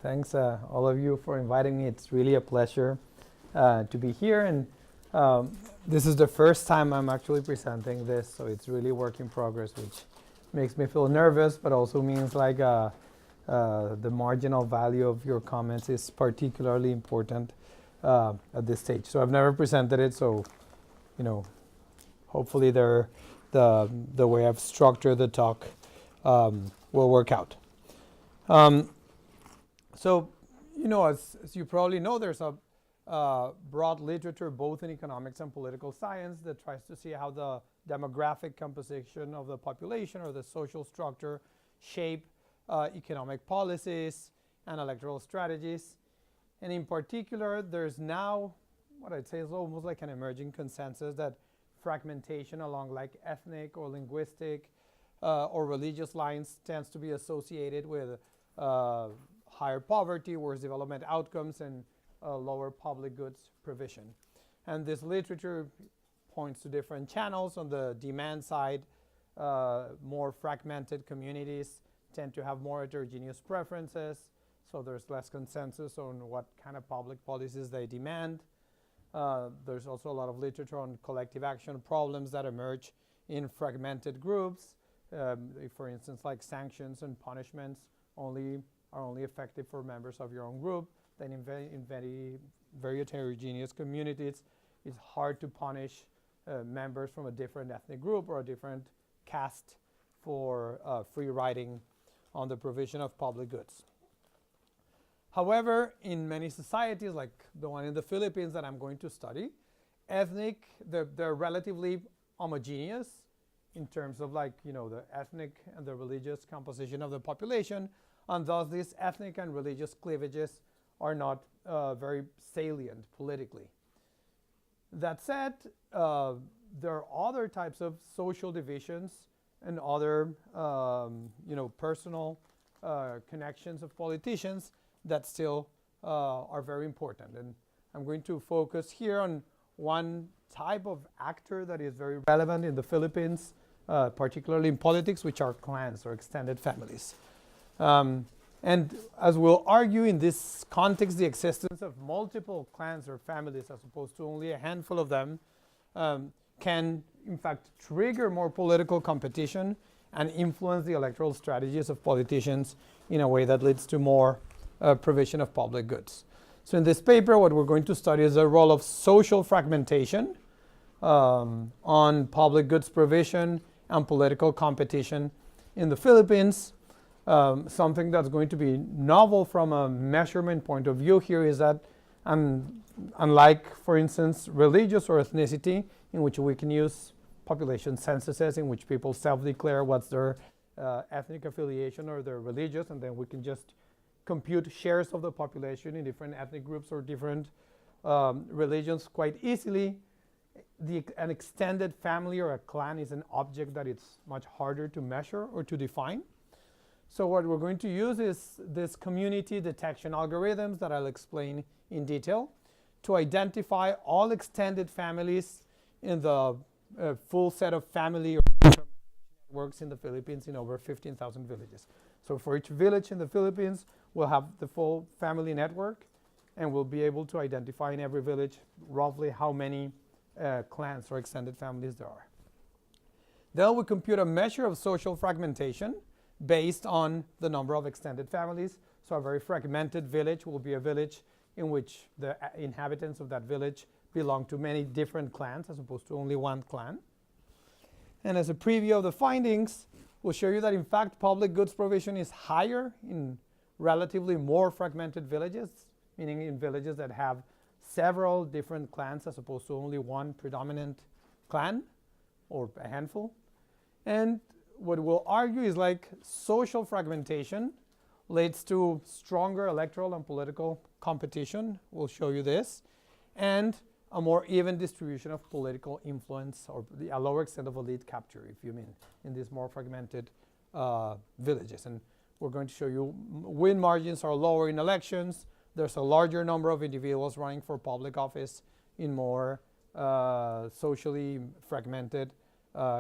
Thanks, all of you, for inviting me. It's really a pleasure to be here. And this is the first time I'm actually presenting this, so it's really work in progress, which makes me feel nervous, but also means like the marginal value of your comments is particularly important at this stage. So I've never presented it, so hopefully the way I've structured the talk will work out. So, as you probably know, there's a broad literature both in economics and political science that tries to see how the demographic composition of the population or the social structure shape economic policies and electoral strategies. And in particular, there's now what I'd say is almost like an emerging consensus that fragmentation along like ethnic or linguistic or religious lines tends to be associated with higher poverty, worse development outcomes, and lower public goods provision. And this literature points to different channels. On the demand side, more fragmented communities tend to have more heterogeneous preferences, so there's less consensus on what kind of public policies they demand. There's also a lot of literature on collective action problems that emerge in fragmented groups. For instance, like sanctions and punishments are only effective for members of your own group. Then in very heterogeneous communities, it's hard to punish members from a different ethnic group or a different caste for free riding on the provision of public goods. However, in many societies, like the one in the Philippines that I'm going to study, they're relatively homogeneous in terms of the ethnic and the religious composition of the population, and thus these ethnic and religious cleavages are not very salient politically. That said, there are other types of social divisions and other personal connections of politicians that still are very important. And I'm going to focus here on one type of actor that is very relevant in the Philippines, particularly in politics, which are clans or extended families. And as we'll argue, in this context, the existence of multiple clans or families, as opposed to only a handful of them, can in fact trigger more political competition and influence the electoral strategies of politicians in a way that leads to more provision of public goods. So in this paper, what we're going to study is the role of social fragmentation on public goods provision and political competition in the Philippines. Something that's going to be novel from a measurement point of view here is that unlike, for instance, religious or ethnicity, in which we can use population censuses in which people self-declare what's their ethnic affiliation or their religious, and then we can just compute shares of the population in different ethnic groups or different religions quite easily. An extended family or a clan is an object that it's much harder to measure or to define. So what we're going to use is this community detection algorithms that I'll explain in detail to identify all extended families in the full set of family or networks in the Philippines in over 15,000 villages. So for each village in the Philippines, we'll have the full family network, and we'll be able to identify in every village roughly how many clans or extended families there are. Then we compute a measure of social fragmentation based on the number of extended families. So a very fragmented village will be a village in which the inhabitants of that village belong to many different clans as opposed to only one clan. And as a preview of the findings, we'll show you that in fact public goods provision is higher in relatively more fragmented villages, meaning in villages that have several different clans as opposed to only one predominant clan or a handful. And what we'll argue is like social fragmentation leads to stronger electoral and political competition. We'll show you this. And a more even distribution of political influence, or a lower extent of elite capture, if you mean, in these more fragmented villages. And we're going to show you win margins are lower in elections. There's a larger number of individuals running for public office in more socially fragmented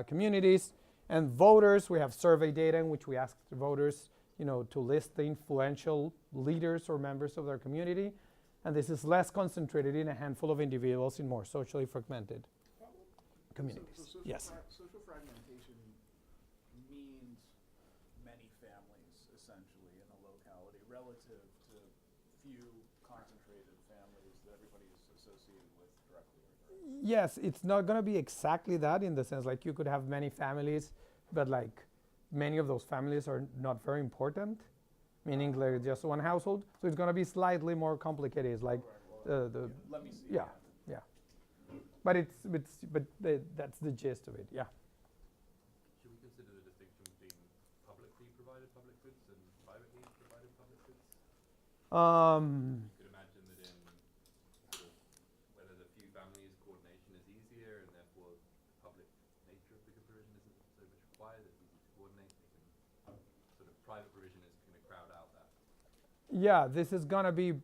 communities. And voters, we have survey data in which we asked voters to list the influential leaders or members of their community. And this is less concentrated in a handful of individuals in more socially fragmented communities. Yes. Social fragmentation means many families, essentially, in a locality relative to few concentrated families that everybody is associated with directly or indirectly. Yes, it's not going to be exactly that, in the sense like you could have many families, but like many of those families are not very important, meaning like just one household. So it's going to be slightly more complicated. It's like Let me see. yeah. But that's the gist of it. Yeah. Should we consider the distinction between publicly provided public goods and privately provided public goods? You could imagine that in sort of whether the few families coordination is easier and therefore the public nature of the provision isn't so much required, it's easy to coordinate. Sort of private provision is going to crowd out that. Yeah, this is going to be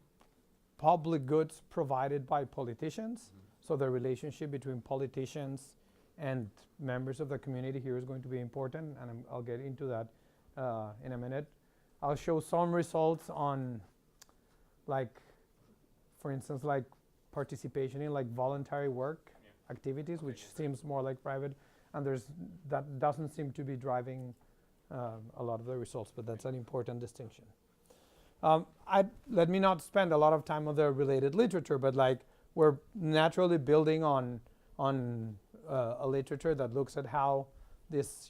public goods provided by politicians. So the relationship between politicians and members of the community here is going to be important, and I'll get into that in a minute. I'll show some results on, like, for instance, like participation in like voluntary work activities, which seems more like private, and that doesn't seem to be driving a lot of the results, but that's an important distinction. Let me not spend a lot of time on the related literature, but like we're naturally building on a literature that looks at how this,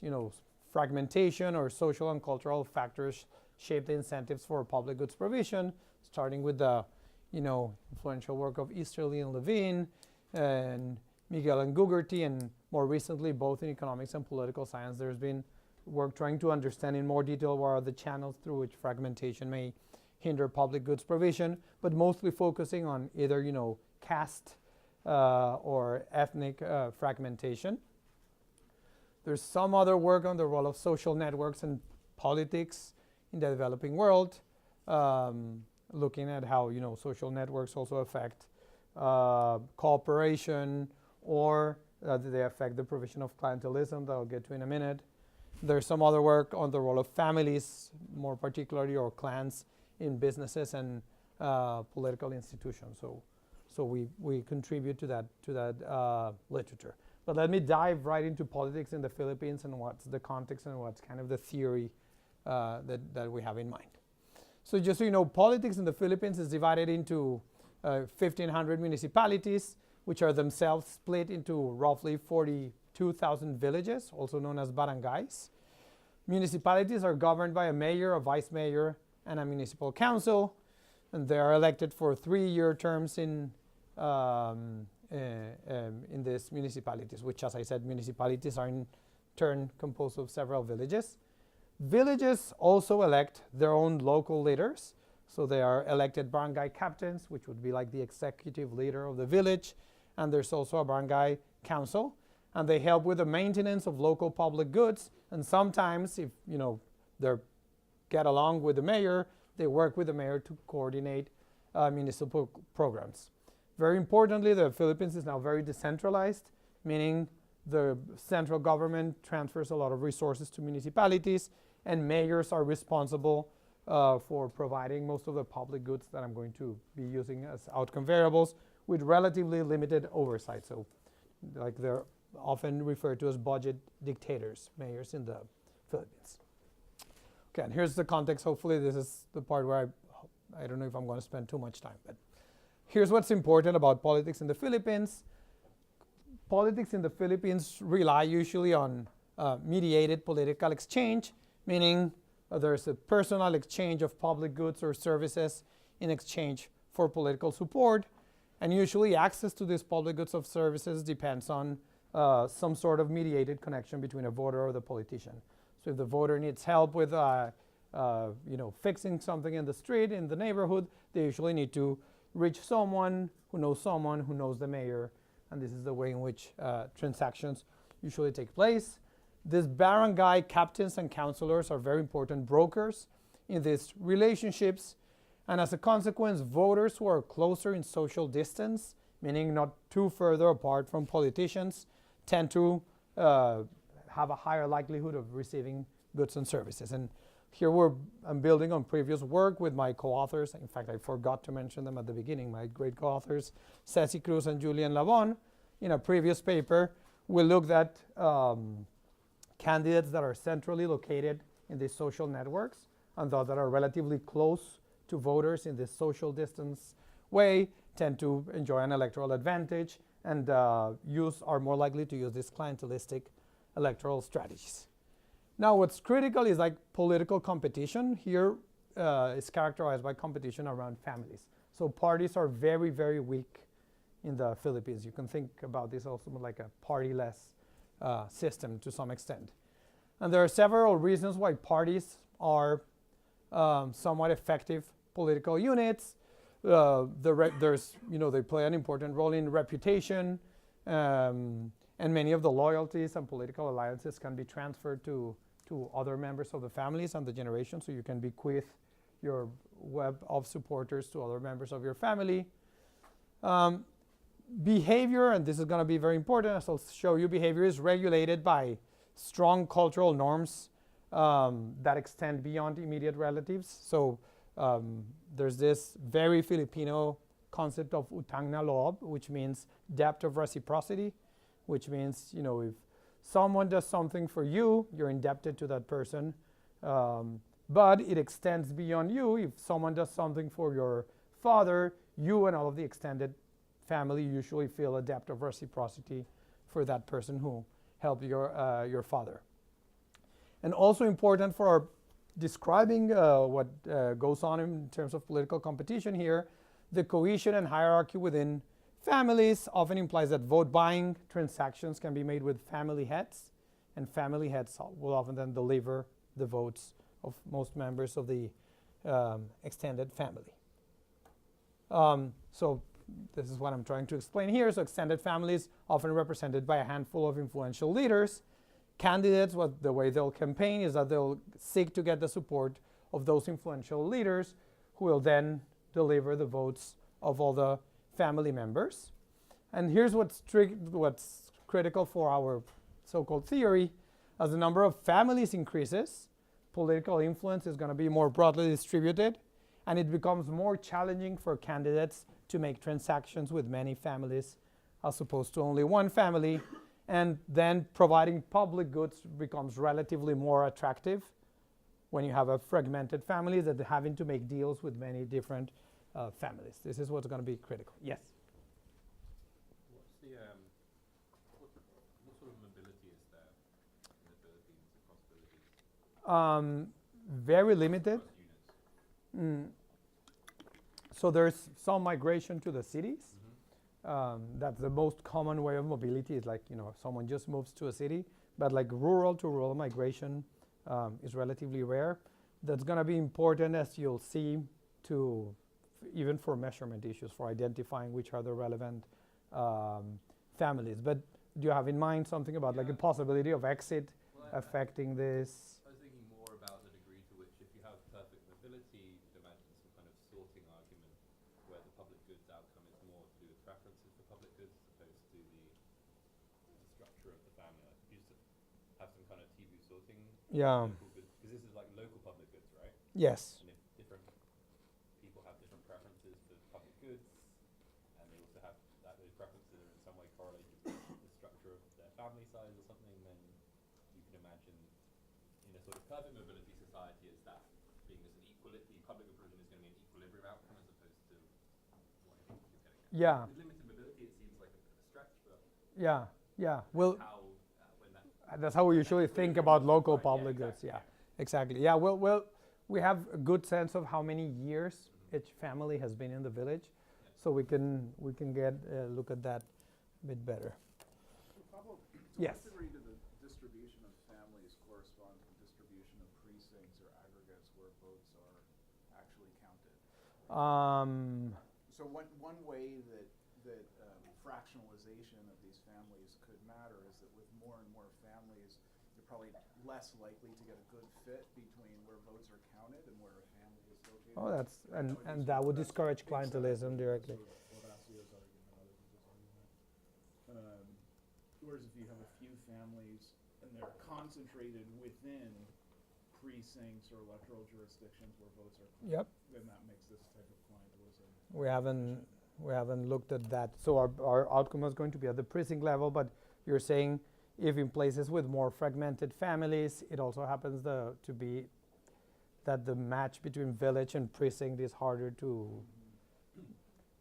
fragmentation or social and cultural factors shape the incentives for public goods provision, starting with the, influential work of Easterly and Levine, and Miguel and Gugerty, and more recently, both in economics and political science, there's been work trying to understand in more detail what are the channels through which fragmentation may hinder public goods provision, but mostly focusing on either, caste or ethnic fragmentation. There's some other work on the role of social networks and politics in the developing world, looking at how social networks also affect cooperation, or they affect the provision of clientelism that I'll get to in a minute. There's some other work on the role of families, more particularly, or clans in businesses and political institutions. So we contribute to that literature. But let me dive right into politics in the Philippines and what's the context and what's kind of the theory that we have in mind. So just so you know, politics in the Philippines is divided into 1,500 municipalities, which are themselves split into roughly 42,000 villages, also known as barangays. Municipalities are governed by a mayor, a vice mayor, and a municipal council, and they are elected for 3-year terms in these municipalities, which, as I said, municipalities are in turn composed of several villages. Villages also elect their own local leaders, so they are elected barangay captains, which would be like the executive leader of the village, and there's also a barangay council, and they help with the maintenance of local public goods, and sometimes, if they get along with the mayor, they work with the mayor to coordinate municipal programs. Very importantly, the Philippines is now very decentralized, meaning the central government transfers a lot of resources to municipalities, and mayors are responsible for providing most of the public goods that I'm going to be using as outcome variables with relatively limited oversight. So like they're often referred to as budget dictators, mayors in the Philippines. Okay, and here's the context. Hopefully this is the part where I don't know if I'm going to spend too much time, but here's what's important about politics in the Philippines. Politics in the Philippines rely usually on mediated political exchange, meaning there's a personal exchange of public goods or services in exchange for political support, and usually access to these public goods or services depends on some sort of mediated connection between a voter or the politician. So if the voter needs help with fixing something in the street, in the neighborhood, they usually need to reach someone who knows the mayor, and this is the way in which transactions usually take place. These barangay captains and councilors are very important brokers in these relationships, and as a consequence, voters who are closer in social distance, meaning not too further apart from politicians, tend to have a higher likelihood of receiving goods and services. And Here I'm building on previous work with my co-authors. In fact, I forgot to mention them at the beginning. My great co-authors, Ceci Cruz and Julian Lavon. In a previous paper, we looked at candidates that are centrally located in these social networks and those that are relatively close to voters in this social distance way tend to enjoy an electoral advantage and are more likely to use these clientelistic electoral strategies. Now, what's critical is like political competition. Here is characterized by competition around families. So parties are very, very weak in the Philippines. You can think about this also like a party-less system to some extent. And there are several reasons why parties are somewhat effective political units. They play an important role in reputation, and many of the loyalties and political alliances can be transferred to other members of the families and the generation, so you can bequeath your web of supporters to other members of your family. Behavior, and this is going to be very important, as I'll show you, behavior is regulated by strong cultural norms that extend beyond immediate relatives. So there's this very Filipino concept of utang na loob, which means debt of reciprocity, which means, if someone does something for you, you're indebted to that person. But it extends beyond you. If someone does something for your father, you and all of the extended family usually feel a debt of reciprocity for that person who helped your father. And also important for describing what goes on in terms of political competition here, the cohesion and hierarchy within families often implies that vote buying transactions can be made with family heads, and family heads will often then deliver the votes of most members of the extended family. So this is what I'm trying to explain here. So extended families often represented by a handful of influential leaders. Candidates, the way they'll campaign is that they'll seek to get the support of those influential leaders who will then deliver the votes of all the family members. And here's what's critical for our so-called theory. As the number of families increases, political influence is going to be more broadly distributed, and it becomes more challenging for candidates to make transactions with many families as opposed to only one family. And then providing public goods becomes relatively more attractive when you have a fragmented family that having to make deals with many different families. This is what's going to be critical. Yes? What's the, what sort of mobility is there in the Philippines across villages? Very limited. Across units? So there's some migration to the cities. That's the most common way of mobility is like, if someone just moves to a city, but like rural to rural migration is relatively rare. That's going to be important, as you'll see, even for measurement issues, for identifying which are the relevant families. But do you have in mind something about like a possibility of exit affecting this? I was thinking more about the degree to which, if you have perfect mobility, you could imagine some kind of sorting argument where the public goods outcome is more to do with preferences for public goods as opposed to the structure of the family. Like if you used to have some kind of TB sorting, Yeah. because this is like local public goods, right? Yes. And if different people have different preferences for public goods, and they also have that those preferences are in some way correlated with the structure of their family size or something, then you can imagine in a sort of perfect mobility society as that being as an the public provision is going to be an equilibrium outcome as opposed to what I think you're getting at. Yeah. With limited mobility, it seems like a bit of a stretch, but Yeah. Well, how when that that's how we usually think about local public goods. Yeah, exactly. Yeah. Well, we have a good sense of how many years each family has been in the village, so we can get a look at that a bit better. Pablo, to Yes. what degree do the distribution of families correspond to the distribution of precincts or aggregates where votes are actually counted? So one way that fractionalization of these families could matter is that with more and more families, you're probably less likely to get a good fit between where votes are counted and where a family is located. Oh, and that would discourage clientelism directly. Horacio's argument, other people's argument. Whereas if you have a few families and they're concentrated within precincts or electoral jurisdictions where votes are counted, Yep. then that makes this type of clientelism. We haven't looked at that. So our outcome is going to be at the precinct level, but you're saying if in places with more fragmented families, it also happens to be that the match between village and precinct is harder to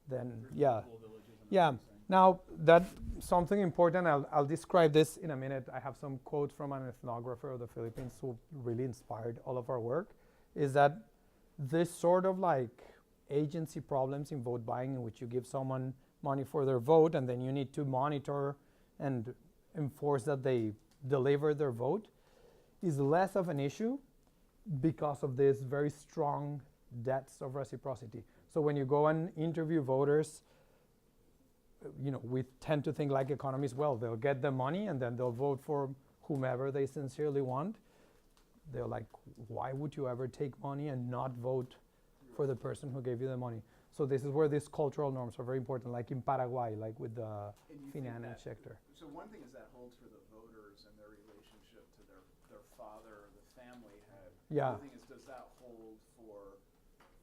then, There's yeah. multiple villages in a Yeah. precinct. Now, that something important, I'll describe this in a minute. I have some quotes from an ethnographer of the Philippines who really inspired all of our work, is that this sort of like agency problems in vote buying, in which you give someone money for their vote and then you need to monitor and enforce that they deliver their vote, is less of an issue because of this very strong debts of reciprocity. So when you go and interview voters, we tend to think like economists, well, they'll get the money and then they'll vote for whomever they sincerely want. They're like, why would you ever take money and not vote for the person who gave you the money? So this is where these cultural norms are very important, like in Paraguay, like with the And you think Finance that- sector. So one thing is that holds for the voters and their relationship to their father or the family head. Yeah. The other thing is, does that hold for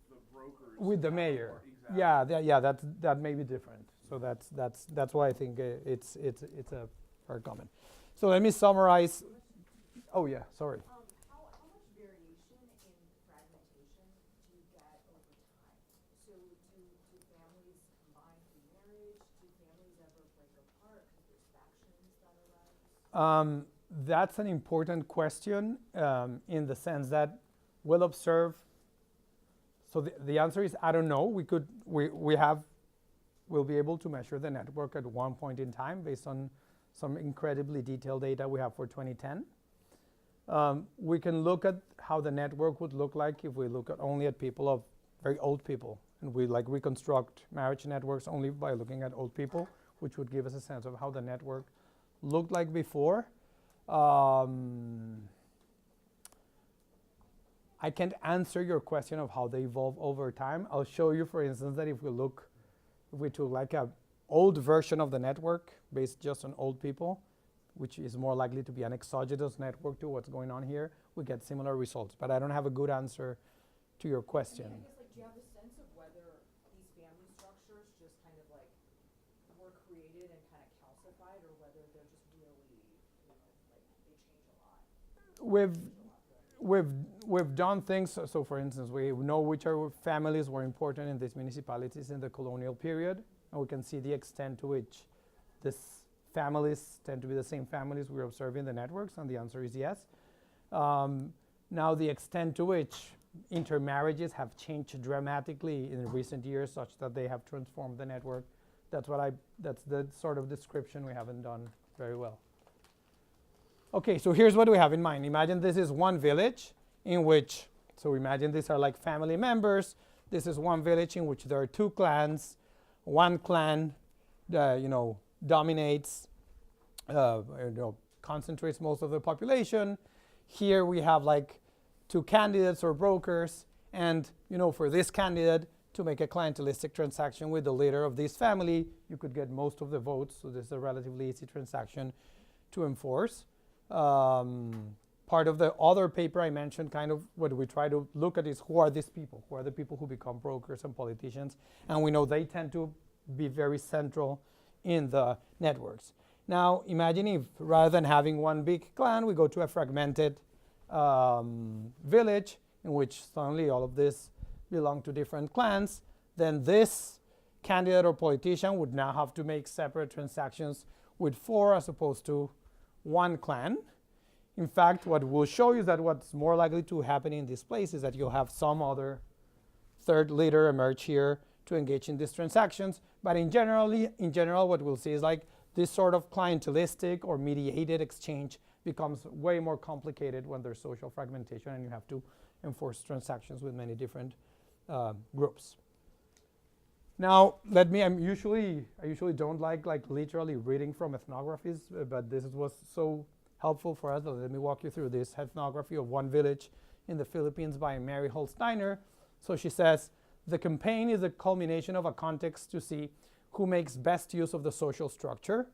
the brokers? With the at mayor. court? Exactly. Yeah, that may be different. So that's why I think it's a fair comment. So let me summarize. Oh yeah, sorry. How much variation in fragmentation do you get over time? So do families combine through marriage? Do families ever break apart because there's factions that arise? That's an important question in the sense that we'll observe. So the answer is I don't know. We'll be able to measure the network at one point in time based on some incredibly detailed data we have for 2010. We can look at how the network would look like if we look only at people of very old people, and we reconstruct marriage networks only by looking at old people, which would give us a sense of how the network looked like before. I can't answer your question of how they evolve over time. I'll show you, for instance, that if we took like a old version of the network based just on old people, which is more likely to be an exogenous network to what's going on here, we get similar results. But I don't have a good answer to your question. I guess, do you have a sense of whether these family structures just kind of were created and kind of calcified, or whether they're just really, they change a lot? We've done things, so for instance, we know which families were important in these municipalities in the colonial period, and we can see the extent to which these families tend to be the same families we're observing in the networks, and the answer is yes. Now the extent to which intermarriages have changed dramatically in recent years such that they have transformed the network, that's the sort of description we haven't done very well. Okay, so here's what we have in mind. Imagine this is one village in which, so imagine these are like family members. This is one village in which there are two clans. One clan, dominates, concentrates most of the population. Here we have like two candidates or brokers, and for this candidate to make a clientelistic transaction with the leader of this family, you could get most of the votes. So this is a relatively easy transaction to enforce. Part of the other paper I mentioned, kind of what we try to look at is who are these people? Who are the people who become brokers and politicians? And we know they tend to be very central in the networks. Now, imagine if rather than having one big clan, we go to a fragmented village in which suddenly all of this belong to different clans. Then this candidate or politician would now have to make separate transactions with 4 as opposed to one clan. In fact, what we'll show you is that what's more likely to happen in this place is that you'll have some other third leader emerge here to engage in these transactions. But in general, what we'll see is like this sort of clientelistic or mediated exchange becomes way more complicated when there's social fragmentation and you have to enforce transactions with many different groups. Now, I usually don't like literally reading from ethnographies, but this was so helpful for us. Let me walk you through this ethnography of one village in the Philippines by Mary Holsteiner. So she says, the campaign is a culmination of a context to see who makes best use of the social structure.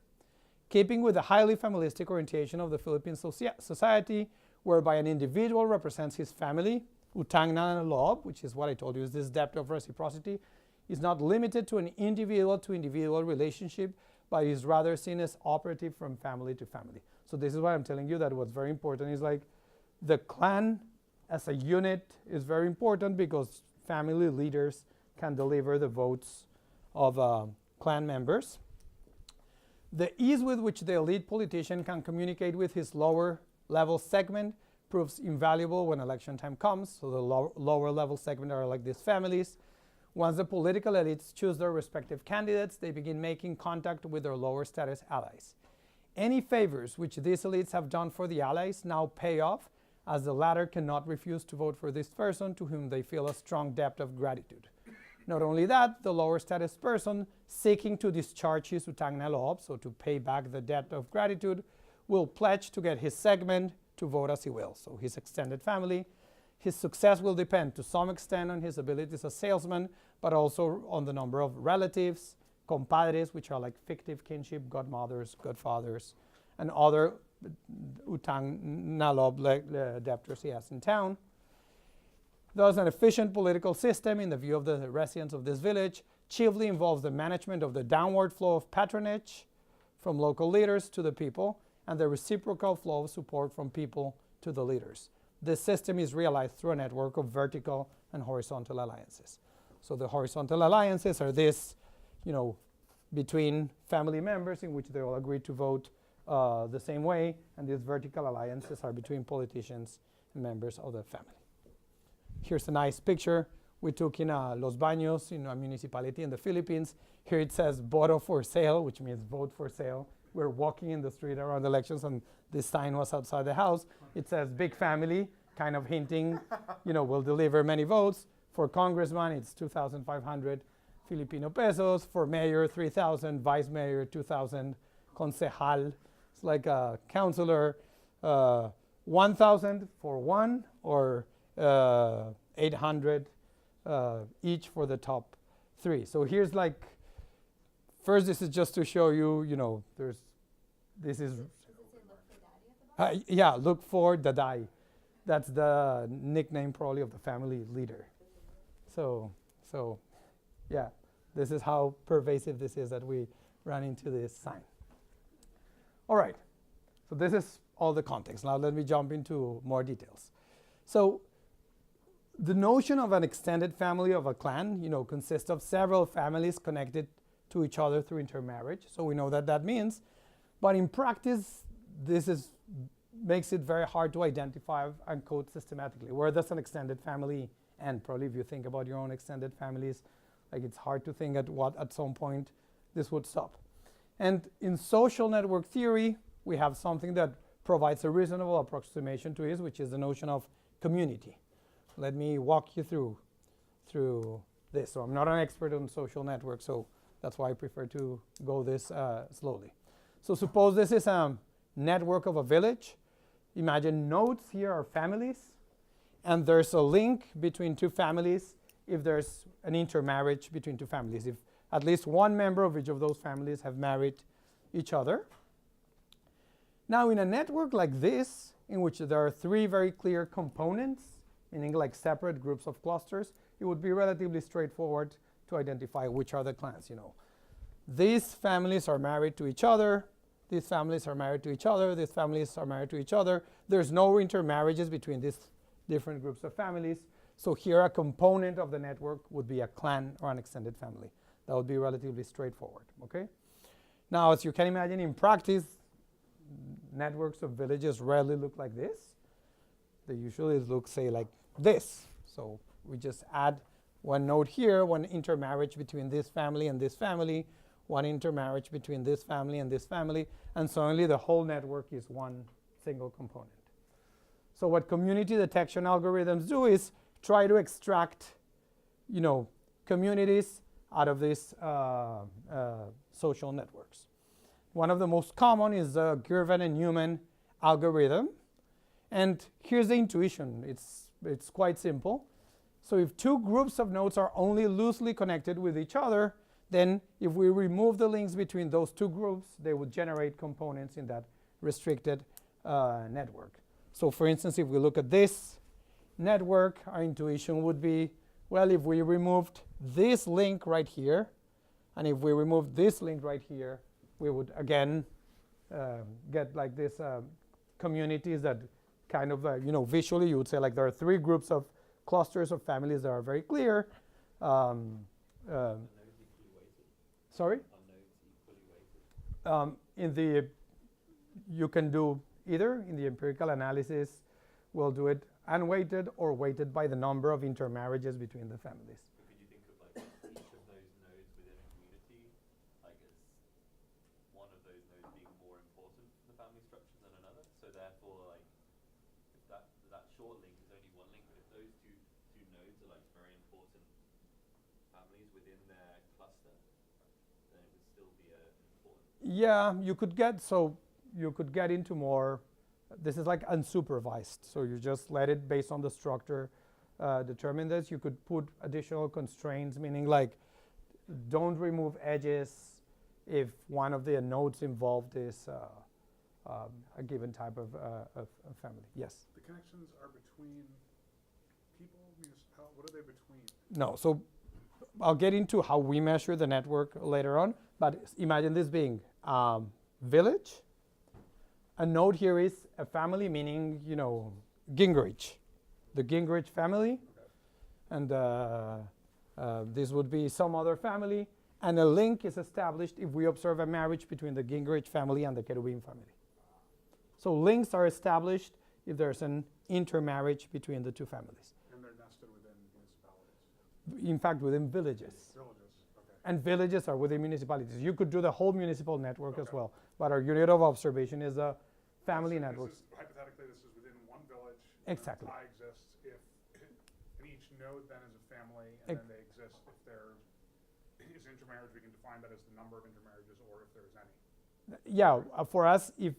Keeping with the highly familistic orientation of the Philippine society, whereby an individual represents his family. Utangna lob, which is what I told you, is this depth of reciprocity, is not limited to an individual-to-individual relationship, but is rather seen as operative from family to family. So this is why I'm telling you that what's very important is like the clan as a unit is very important because family leaders can deliver the votes of clan members. The ease with which the elite politician can communicate with his lower level segment proves invaluable when election time comes. So the lower level segment are like these families. Once the political elites choose their respective candidates, they begin making contact with their lower status allies. Any favors which these elites have done for the allies now pay off, as the latter cannot refuse to vote for this person to whom they feel a strong debt of gratitude. Not only that, the lower status person seeking to discharge his utangna lob, so to pay back the debt of gratitude, will pledge to get his segment to vote as he will, so his extended family. His success will depend to some extent on his abilities as a salesman, but also on the number of relatives, compadres, which are like fictive kinship, godmothers, godfathers, and other utangna lob debtors he has in town. Thus, an efficient political system, in the view of the residents of this village, chiefly involves the management of the downward flow of patronage from local leaders to the people, and the reciprocal flow of support from people to the leaders. This system is realized through a network of vertical and horizontal alliances. So the horizontal alliances are this, between family members in which they all agree to vote the same way, and these vertical alliances are between politicians and members of the family. Here's a nice picture we took in Los Baños, in a municipality in the Philippines. Here it says "Voto for sale," which means vote for sale. We're walking in the street around elections, and this sign was outside the house. It says "Big Family," kind of hinting, we'll deliver many votes. For congressman, it's 2,500 Filipino pesos. For mayor, 3,000. Vice mayor, 2,000. Concejal, it's like a councilor, 1,000 for one, or 800 each for the top three. So here's like, first this is just to show you, this is, yeah, look for Daday. That's the nickname probably of the family leader. So yeah, this is how pervasive this is that we run into this sign. All right, so this is all the context. Now let me jump into more details. So the notion of an extended family of a clan, consists of several families connected to each other through intermarriage. So we know that means, but in practice, this makes it very hard to identify and code systematically. Where does an extended family end? Probably if you think about your own extended families, like it's hard to think at some point this would stop. And in social network theory, we have something that provides a reasonable approximation to this, which is the notion of community. Let me walk you through this. So I'm not an expert on social networks, so that's why I prefer to go this slowly. So suppose this is a network of a village. Imagine nodes here are families, and there's a link between two families if there's an intermarriage between two families, if at least one member of each of those families have married each other. Now in a network like this, in which there are three very clear components, meaning like separate groups of clusters, it would be relatively straightforward to identify which are the clans. These families are married to each other, these families are married to each other, these families are married to each other. There's no intermarriages between these different groups of families. So here a component of the network would be a clan or an extended family. That would be relatively straightforward, okay? Now, as you can imagine, in practice, networks of villages rarely look like this. They usually look, say, like this. So we just add one node here, one intermarriage between this family and this family, one intermarriage between this family and this family, and suddenly the whole network is one single component. So what community detection algorithms do is try to extract, communities out of these social networks. One of the most common is the Querubin and Newman algorithm. And here's the intuition. It's quite simple. So if two groups of nodes are only loosely connected with each other, then if we remove the links between those two groups, they would generate components in that restricted network. So for instance, if we look at this network, our intuition would be, well, if we removed this link right here, and if we remove this link right here, we would again get like this communities that kind of, visually you would say like there are three groups of clusters of families that are very clear. Sorry? You can do either. In the empirical analysis, we'll do it unweighted or weighted by the number of intermarriages between the families. But could you think of like each of those nodes within a community, like as one of those nodes being more important for the family structure than another? So therefore, like if that short link is only one link, but if those two nodes are like very important families within their cluster, then it would still be important. Yeah, you could get into more. This is like unsupervised, so you just let it based on the structure determine this. You could put additional constraints, meaning like don't remove edges if one of the nodes involved is a given type of family. Yes? The connections are between people? What are they between? No, so I'll get into how we measure the network later on, but imagine this being village. A node here is a family, meaning, Gingrich, the Gingrich family. And this would be some other family. And a link is established if we observe a marriage between the Gingrich family and the Querubin family. So links are established if there's an intermarriage between the two families. And they're nested within municipalities? In fact, within villages. Villages, okay. And villages are within municipalities. You could do the whole municipal network as well. But our unit of observation is a family network. Hypothetically, this is within one village. Exactly. Tie exists and each node then is a family, and then they exist if there is intermarriage. We can define that as the number of intermarriages, or if there's any. Yeah, for us, if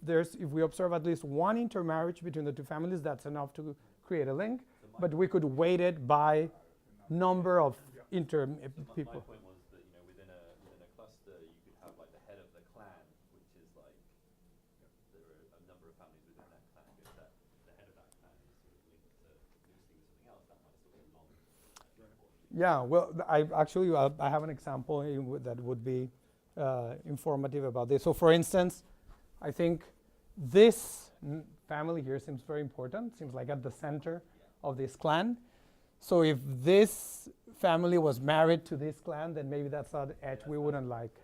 we observe at least one intermarriage between the two families, that's enough to create a link. But we could weight it by number of people. My point was that within a cluster you could have like the head of the clan, which is like there are a number of families within that clan. If the head of that clan is sort of linked to loosely with something else, that might still be a long. Yeah, well, I have an example that would be informative about this. So, for instance, I think this family here seems very important. Seems like at the center of this clan. So if this family was married to this clan, then maybe that's an edge we wouldn't like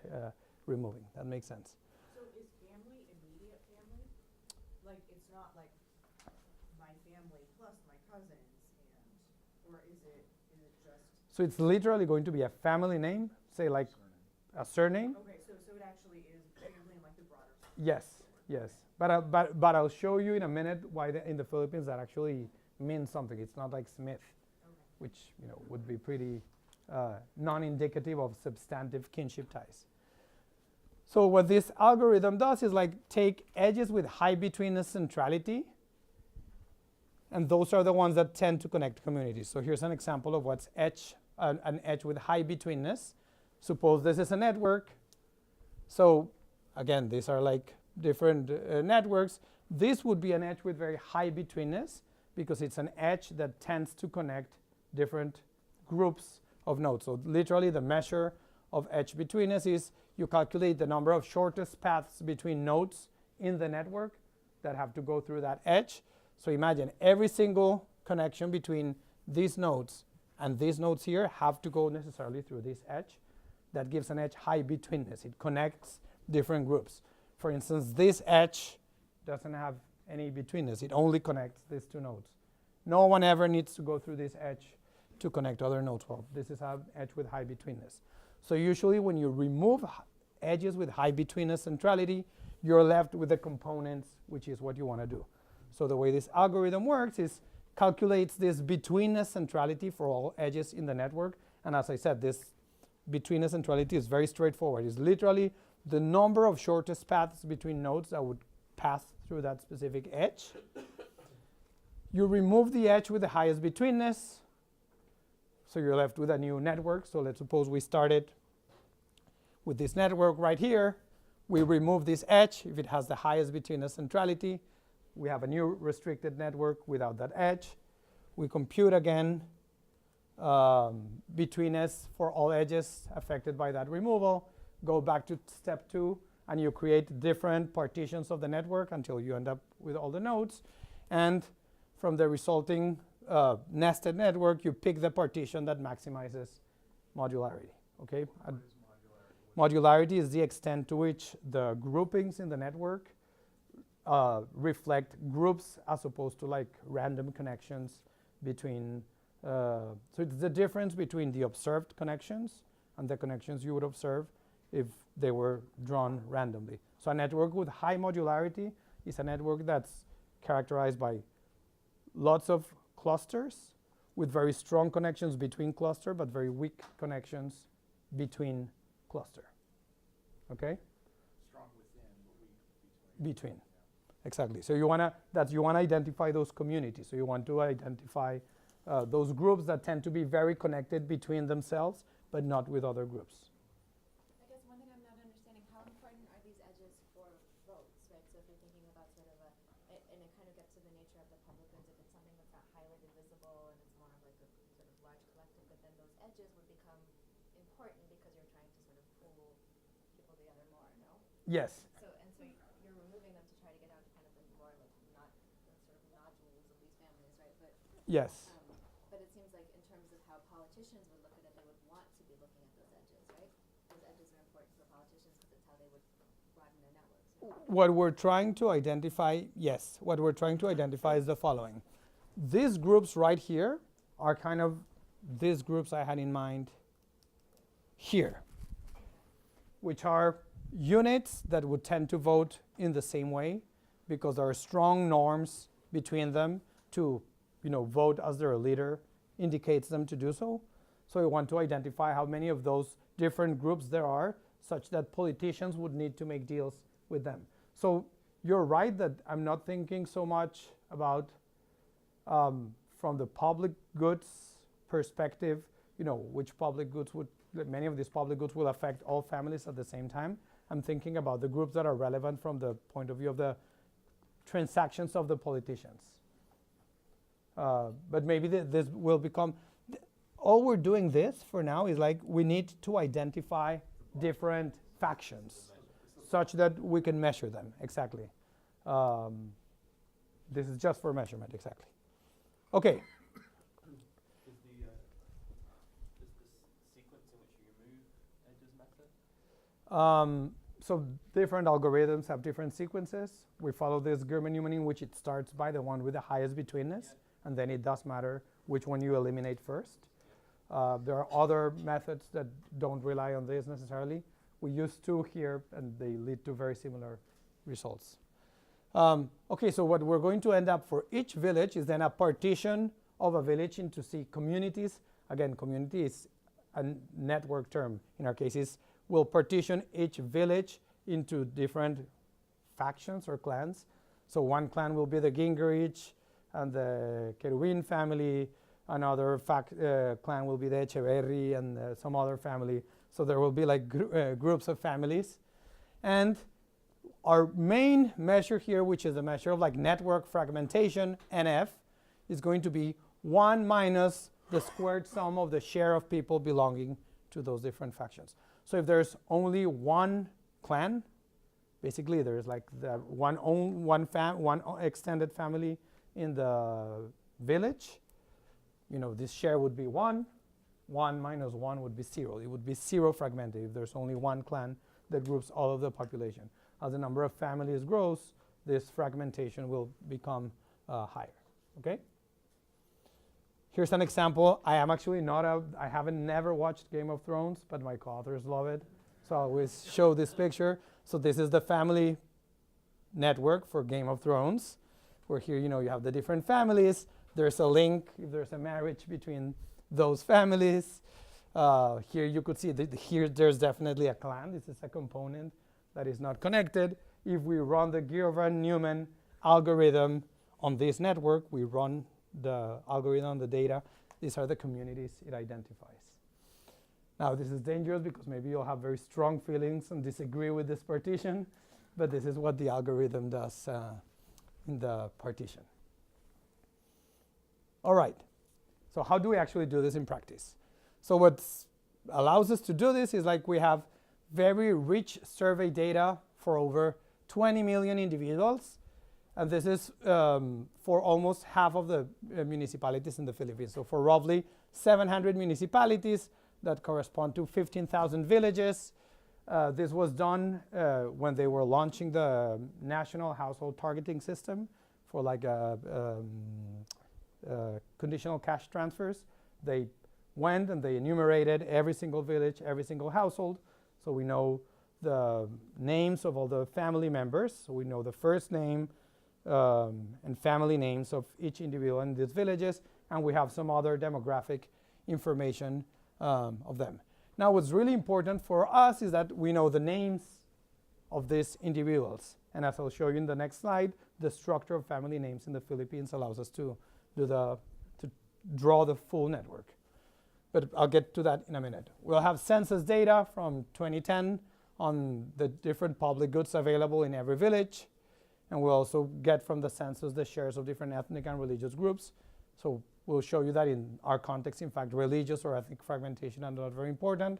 removing. That makes sense. So is family immediate family? Like it's not like my family plus my cousins or is it just? So it's literally going to be a family name, say like a surname. Okay, so it actually is family in like the broader sense. Yes. But I'll show you in a minute why in the Philippines that actually means something. It's not like Smith, which would be pretty non-indicative of substantive kinship ties. So what this algorithm does is like take edges with high betweenness centrality, and those are the ones that tend to connect communities. So here's an example of what's an edge with high betweenness. Suppose this is a network. So again, these are like different networks. This would be an edge with very high betweenness because it's an edge that tends to connect different groups of nodes. So literally the measure of edge betweenness is you calculate the number of shortest paths between nodes in the network that have to go through that edge. So imagine every single connection between these nodes and these nodes here have to go necessarily through this edge. That gives an edge high betweenness. It connects different groups. For instance, this edge doesn't have any betweenness. It only connects these two nodes. No one ever needs to go through this edge to connect other nodes. Well, this is an edge with high betweenness. So usually when you remove edges with high betweenness centrality, you're left with the components, which is what you want to do. So the way this algorithm works is calculates this betweenness centrality for all edges in the network. And as I said, this betweenness centrality is very straightforward. It's literally the number of shortest paths between nodes that would pass through that specific edge. You remove the edge with the highest betweenness, so you're left with a new network. So let's suppose we started with this network right here. We remove this edge if it has the highest betweenness centrality. we have a new restricted network without that edge. We compute again betweenness for all edges affected by that removal. Go back to step 2, and you create different partitions of the network until you end up with all the nodes. And from the resulting nested network, you pick the partition that maximizes modularity. Okay? What is modularity? Modularity is the extent to which the groupings in the network reflect groups as opposed to like random connections between. So it's the difference between the observed connections and the connections you would observe if they were drawn randomly. So a network with high modularity is a network that's characterized by lots of clusters with very strong connections between cluster, but very weak connections between cluster. Okay? Strong within, but weak between. Between. Exactly. So you wanna identify those communities. So you want to identify those groups that tend to be very connected between themselves, but not with other groups. I guess one thing I'm not understanding, how important are these edges for votes, right? So if you're thinking about sort of and it kind of gets to the nature of the public goods, if it's something that's not highly divisible and it's more of like a sort of large collective, but then those edges would become important because you're trying to sort of pull people together more, no? Yes. So you're removing them to try to get out to kind of the more like not the sort of nodules of these families, right? But Yes. but it seems like in terms of how politicians would look at it, they would want to be looking at those edges, right? Those edges are important for politicians because it's how they would broaden their networks. Right? What we're trying to identify, yes, what we're trying to identify is the following. These groups right here are kind of these groups I had in mind here, which are units that would tend to vote in the same way because there are strong norms between them to, vote as their leader indicates them to do so. So we want to identify how many of those different groups there are such that politicians would need to make deals with them. So you're right that I'm not thinking so much about from the public goods perspective, which public goods many of these public goods will affect all families at the same time. I'm thinking about the groups that are relevant from the point of view of the transactions of the politicians. But maybe this will become, all we're doing this for now is like we need to identify different factions such that we can measure them, exactly. This is just for measurement, exactly. Okay. Does the sequence in which you remove edges matter? So different algorithms have different sequences. We follow this German-Newman in which it starts by the one with the highest betweenness, and then it does matter which one you eliminate first. There are other methods that don't rely on this necessarily. We use 2 here, and they lead to very similar results. Okay, so what we're going to end up for each village is then a partition of a village into communities. Again, community is a network term. In our cases, we'll partition each village into different factions or clans. So one clan will be the Gingerich and the Querubin family. Another clan will be the Echeverri and some other family. So there will be like groups of families. And our main measure here, which is a measure of like network fragmentation, NF, is going to be 1 minus the squared sum of the share of people belonging to those different factions. So if there's only one clan, basically there's like the one extended family in the village, this share would be 1. 1 minus 1 would be 0. It would be 0 fragmented if there's only one clan that groups all of the population. As the number of families grows, this fragmentation will become higher. Okay? Here's an example. I am actually I haven't never watched Game of Thrones, but my co-authors love it. So I always show this picture. So this is the family network for Game of Thrones, where here, you have the different families. There's a link if there's a marriage between those families. Here you could see that here there's definitely a clan. This is a component that is not connected. If we run the German-Newman algorithm on this network, we run the algorithm, the data. These are the communities it identifies. Now this is dangerous because maybe you'll have very strong feelings and disagree with this partition, but this is what the algorithm does in the partition. All right, so how do we actually do this in practice? So what allows us to do this is like we have very rich survey data for over 20 million individuals. And this is for almost half of the municipalities in the Philippines. So for roughly 700 municipalities that correspond to 15,000 villages. This was done when they were launching the national household targeting system for like conditional cash transfers. They went and they enumerated every single village, every single household. So we know the names of all the family members. So we know the first name and family names of each individual in these villages. And we have some other demographic information of them. Now, what's really important for us is that we know the names of these individuals. And as I'll show you in the next slide, the structure of family names in the Philippines allows us to draw the full network. But I'll get to that in a minute. We'll have census data from 2010 on the different public goods available in every village. And we'll also get from the census the shares of different ethnic and religious groups. So we'll show you that in our context, in fact, religious or ethnic fragmentation are not very important.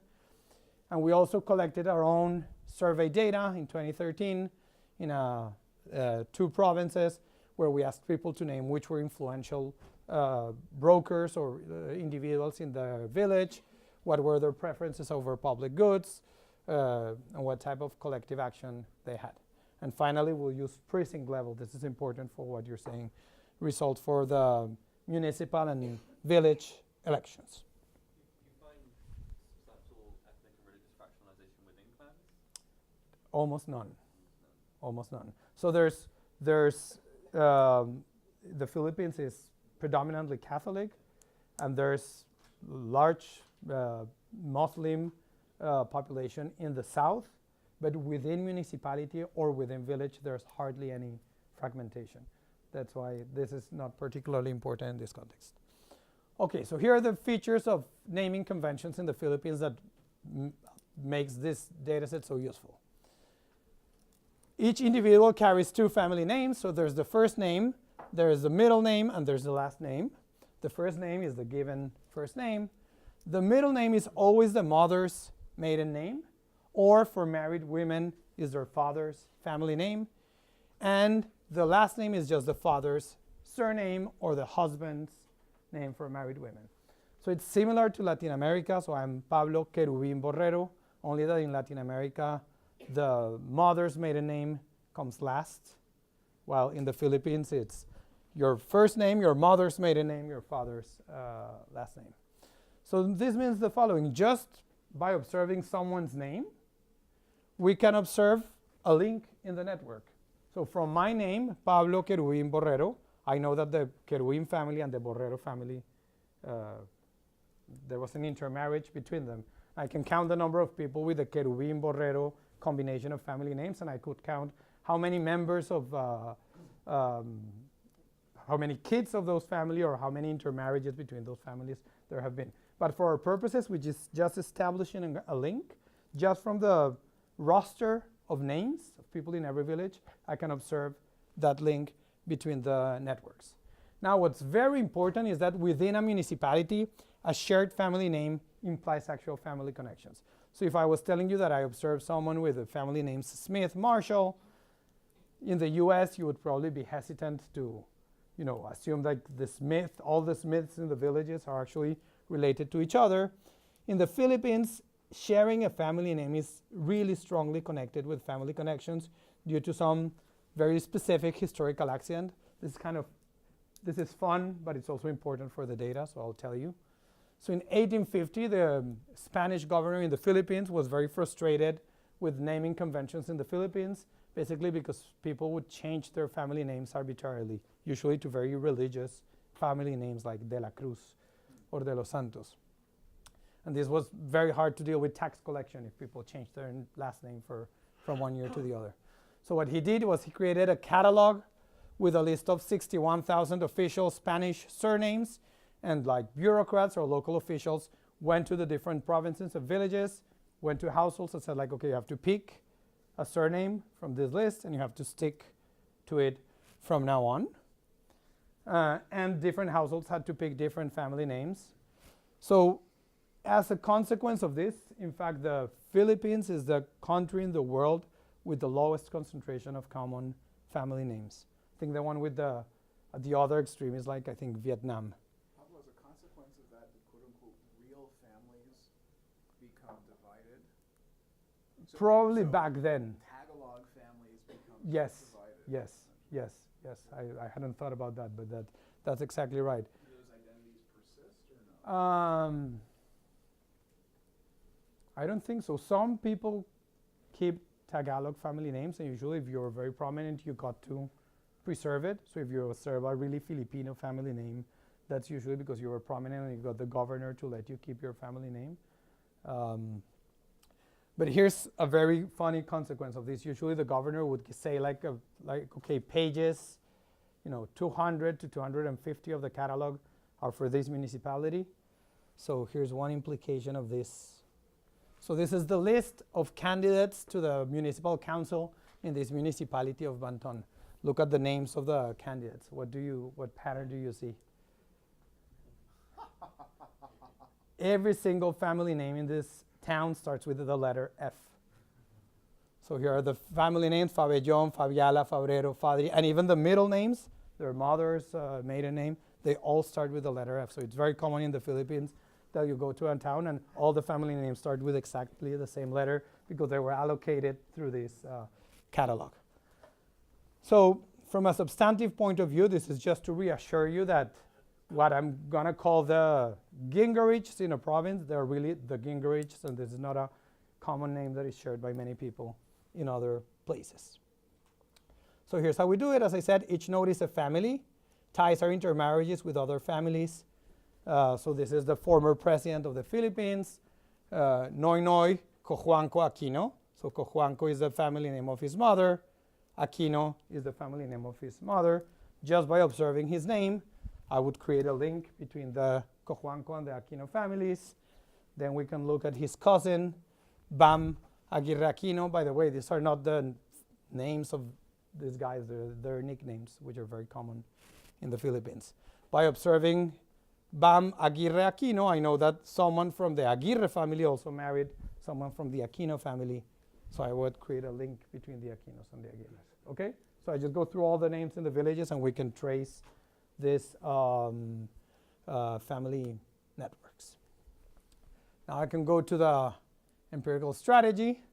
And we also collected our own survey data in 2013 in 2 provinces where we asked people to name which were influential brokers or individuals in the village, what were their preferences over public goods, and what type of collective action they had. And finally, we'll use precinct level. This is important for what you're saying. Results for the municipal and village elections. You find subtle ethnic and religious fractionalization within clans? Almost none. Almost none. So there's the Philippines is predominantly Catholic, and there's large Muslim population in the south, but within municipality or within village, there's hardly any fragmentation. That's why this is not particularly important in this context. Okay, so here are the features of naming conventions in the Philippines that makes this data set so useful. Each individual carries 2 family names. So there's the first name, there's the middle name, and there's the last name. The first name is the given first name. The middle name is always the mother's maiden name, or for married women is their father's family name. And the last name is just the father's surname or the husband's name for married women. So it's similar to Latin America. So I'm Pablo Querubin Borrero, only that in Latin America, the mother's maiden name comes last, while in the Philippines, it's your first name, your mother's maiden name, your father's last name. So this means the following. Just by observing someone's name, we can observe a link in the network. So from my name, Pablo Querubin Borrero, I know that the Querubin family and the Borrero family, there was an intermarriage between them. I can count the number of people with the Querubin Borrero combination of family names, and I could count how many members of, how many kids of those family or how many intermarriages between those families there have been. But for our purposes, we just establishing a link. Just from the roster of names of people in every village, I can observe that link between the networks. Now, what's very important is that within a municipality, a shared family name implies actual family connections. So if I was telling you that I observed someone with a family name Smith Marshall, in the US, you would probably be hesitant to, assume that all the Smiths in the villages are actually related to each other. In the Philippines, sharing a family name is really strongly connected with family connections due to some very specific historical accident. This is fun, but it's also important for the data, so I'll tell you. So in 1850, the Spanish governor in the Philippines was very frustrated with naming conventions in the Philippines, basically because people would change their family names arbitrarily, usually to very religious family names like De la Cruz or De los Santos. And this was very hard to deal with tax collection if people changed their last name from one year to the other. So what he did was he created a catalog with a list of 61,000 official Spanish surnames, and like bureaucrats or local officials went to the different provinces and villages, went to households and said like, okay, you have to pick a surname from this list and you have to stick to it from now on. And different households had to pick different family names. So as a consequence of this, in fact, the Philippines is the country in the world with the lowest concentration of common family names. I think the one with at the other extreme is like, I think, Vietnam. Pablo, as a consequence of that, the quote-unquote real families become divided? So- Probably so back then. Tagalog families become Yes, divided? yes. I hadn't thought about that, but that's exactly right. Do those identities persist or no? I don't think so. Some people keep Tagalog family names, and usually if you're very prominent, you got to preserve it. So if you serve a really Filipino family name, that's usually because you were prominent and you got the governor to let you keep your family name. But here's a very funny consequence of this. Usually the governor would say okay, pages, 200 to 250 of the catalog are for this municipality. So here's one implication of this. So this is the list of candidates to the municipal council in this municipality of Banton. Look at the names of the candidates. What pattern do you see? Every single family name in this town starts with the letter F. So here are the family names: Fabellon, Fabiala, Fabrero, Fadri, and even the middle names, their mother's maiden name, they all start with the letter F. So it's very common in the Philippines that you go to a town and all the family names start with exactly the same letter because they were allocated through this catalog. So from a substantive point of view, this is just to reassure you that what I'm going to call the Gingerichs in a province, they're really the Gingerichs, and this is not a common name that is shared by many people in other places. So here's how we do it. As I said, each node is a family. Ties are intermarriages with other families. So this is the former president of the Philippines, Noynoy Cojuanco Aquino. So Cojuanco is the family name of his mother. Aquino is the family name of his mother. Just by observing his name, I would create a link between the Cojuanco and the Aquino families. Then we can look at his cousin, Bam Aguirre Aquino. By the way, these are not the names of these guys, they're nicknames, which are very common in the Philippines. By observing Bam Aguirre Aquino, I know that someone from the Aguirre family also married someone from the Aquino family. So I would create a link between the Aquinos and the Aguirres. Okay? So I just go through all the names in the villages and we can trace this family networks. Now I can go to the empirical strategy.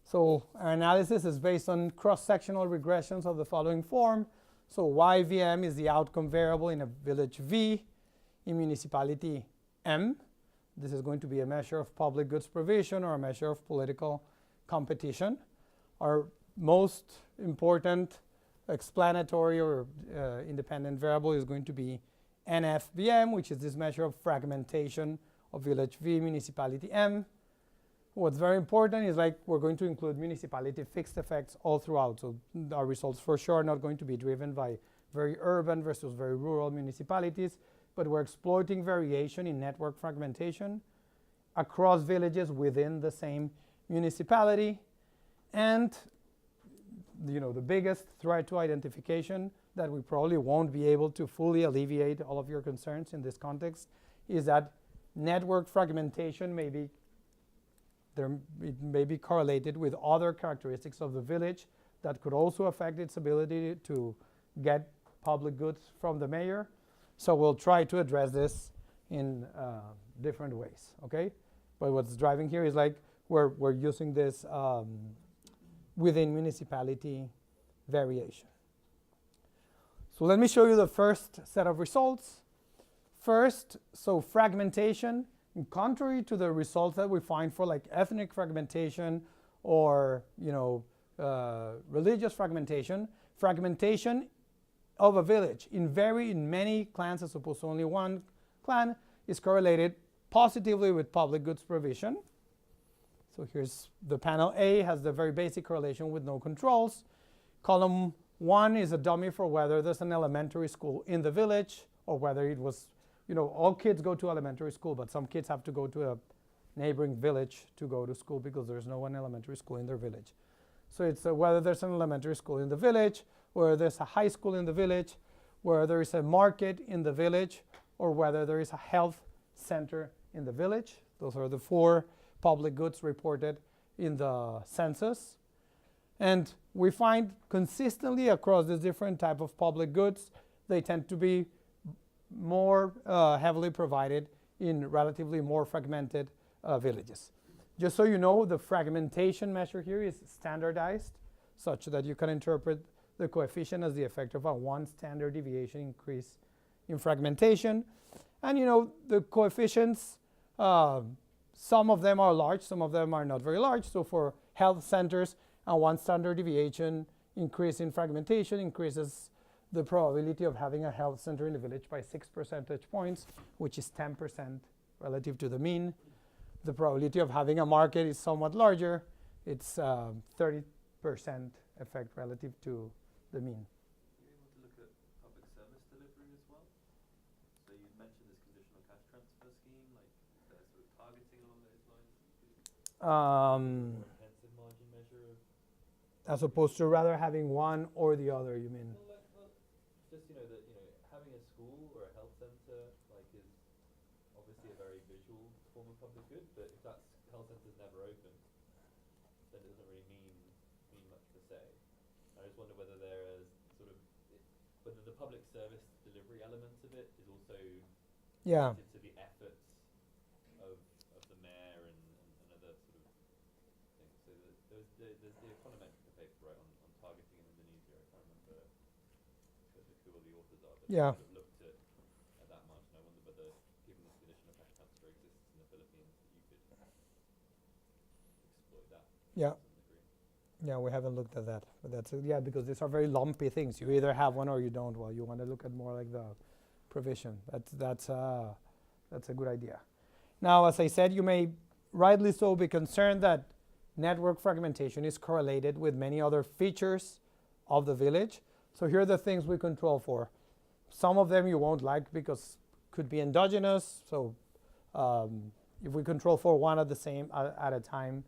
So our analysis is based on cross-sectional regressions of the following form. So YVM is the outcome variable in a village V in municipality M. This is going to be a measure of public goods provision or a measure of political competition. Our most important explanatory or independent variable is going to be NFVM, which is this measure of fragmentation of village V municipality M. What's very important is we're going to include municipality fixed effects all throughout. So our results for sure are not going to be driven by very urban versus very rural municipalities, but we're exploiting variation in network fragmentation across villages within the same municipality. And the biggest threat to identification that we probably won't be able to fully alleviate all of your concerns in this context is that network fragmentation may be correlated with other characteristics of the village that could also affect its ability to get public goods from the mayor. So we'll try to address this in different ways, okay? But what's driving here is we're using this within municipality variation. So let me show you the first set of results. First, so fragmentation, contrary to the results that we find for ethnic fragmentation or religious fragmentation, fragmentation of a village in many clans as opposed to only one clan is correlated positively with public goods provision. So here's the panel A has the very basic correlation with no controls. Column 1 is a dummy for whether there's an elementary school in the village or whether it was, all kids go to elementary school, but some kids have to go to a neighboring village to go to school because there's no one elementary school in their village. So it's whether there's an elementary school in the village whether there's a high school in the village, whether there is a market in the village, or whether there is a health center in the village. Those are the 4 public goods reported in the census. And we find consistently across these different type of public goods, they tend to be more heavily provided in relatively more fragmented villages. Just so you know, the fragmentation measure here is standardized such that you can interpret the coefficient as the effect of a 1 standard deviation increase in fragmentation. And you know, the coefficients, some of them are large, some of them are not very large. So for health centers, a 1 standard deviation increase in fragmentation increases the probability of having a health center in the village by 6 percentage points, which is 10% relative to the mean. The probability of having a market is somewhat larger. It's 30% effect relative to the mean. Are you able to look at public service delivery as well? So you mentioned this conditional cash transfer scheme, like is there sort of targeting along those lines? More intensive margin measure of As opposed to rather having one or the other, you mean? well, just having a school or a health center is obviously a very visual form of public good, but if that health center's never open, then it doesn't really mean much per se. I just wonder whether there is whether the public service delivery element of it is also Yeah. related to the efforts of the mayor and other sort of things. So there's the econometric paper, right, on targeting in Indonesia. I can't remember who all the authors are, but Yeah. sort of looked at that much, and I wonder whether, given this conditional cash transfer exists in the Philippines, that you could exploit that Yeah. to some degree. Yeah, we haven't looked at that. But that's because these are very lumpy things. You either have one or you don't. Well, you want to look at more like the provision. That's a good idea. Now, as I said, you may rightly so be concerned that network fragmentation is correlated with many other features of the village. So here are the things we control for. Some of them you won't like because could be endogenous. So if we control for one at a time,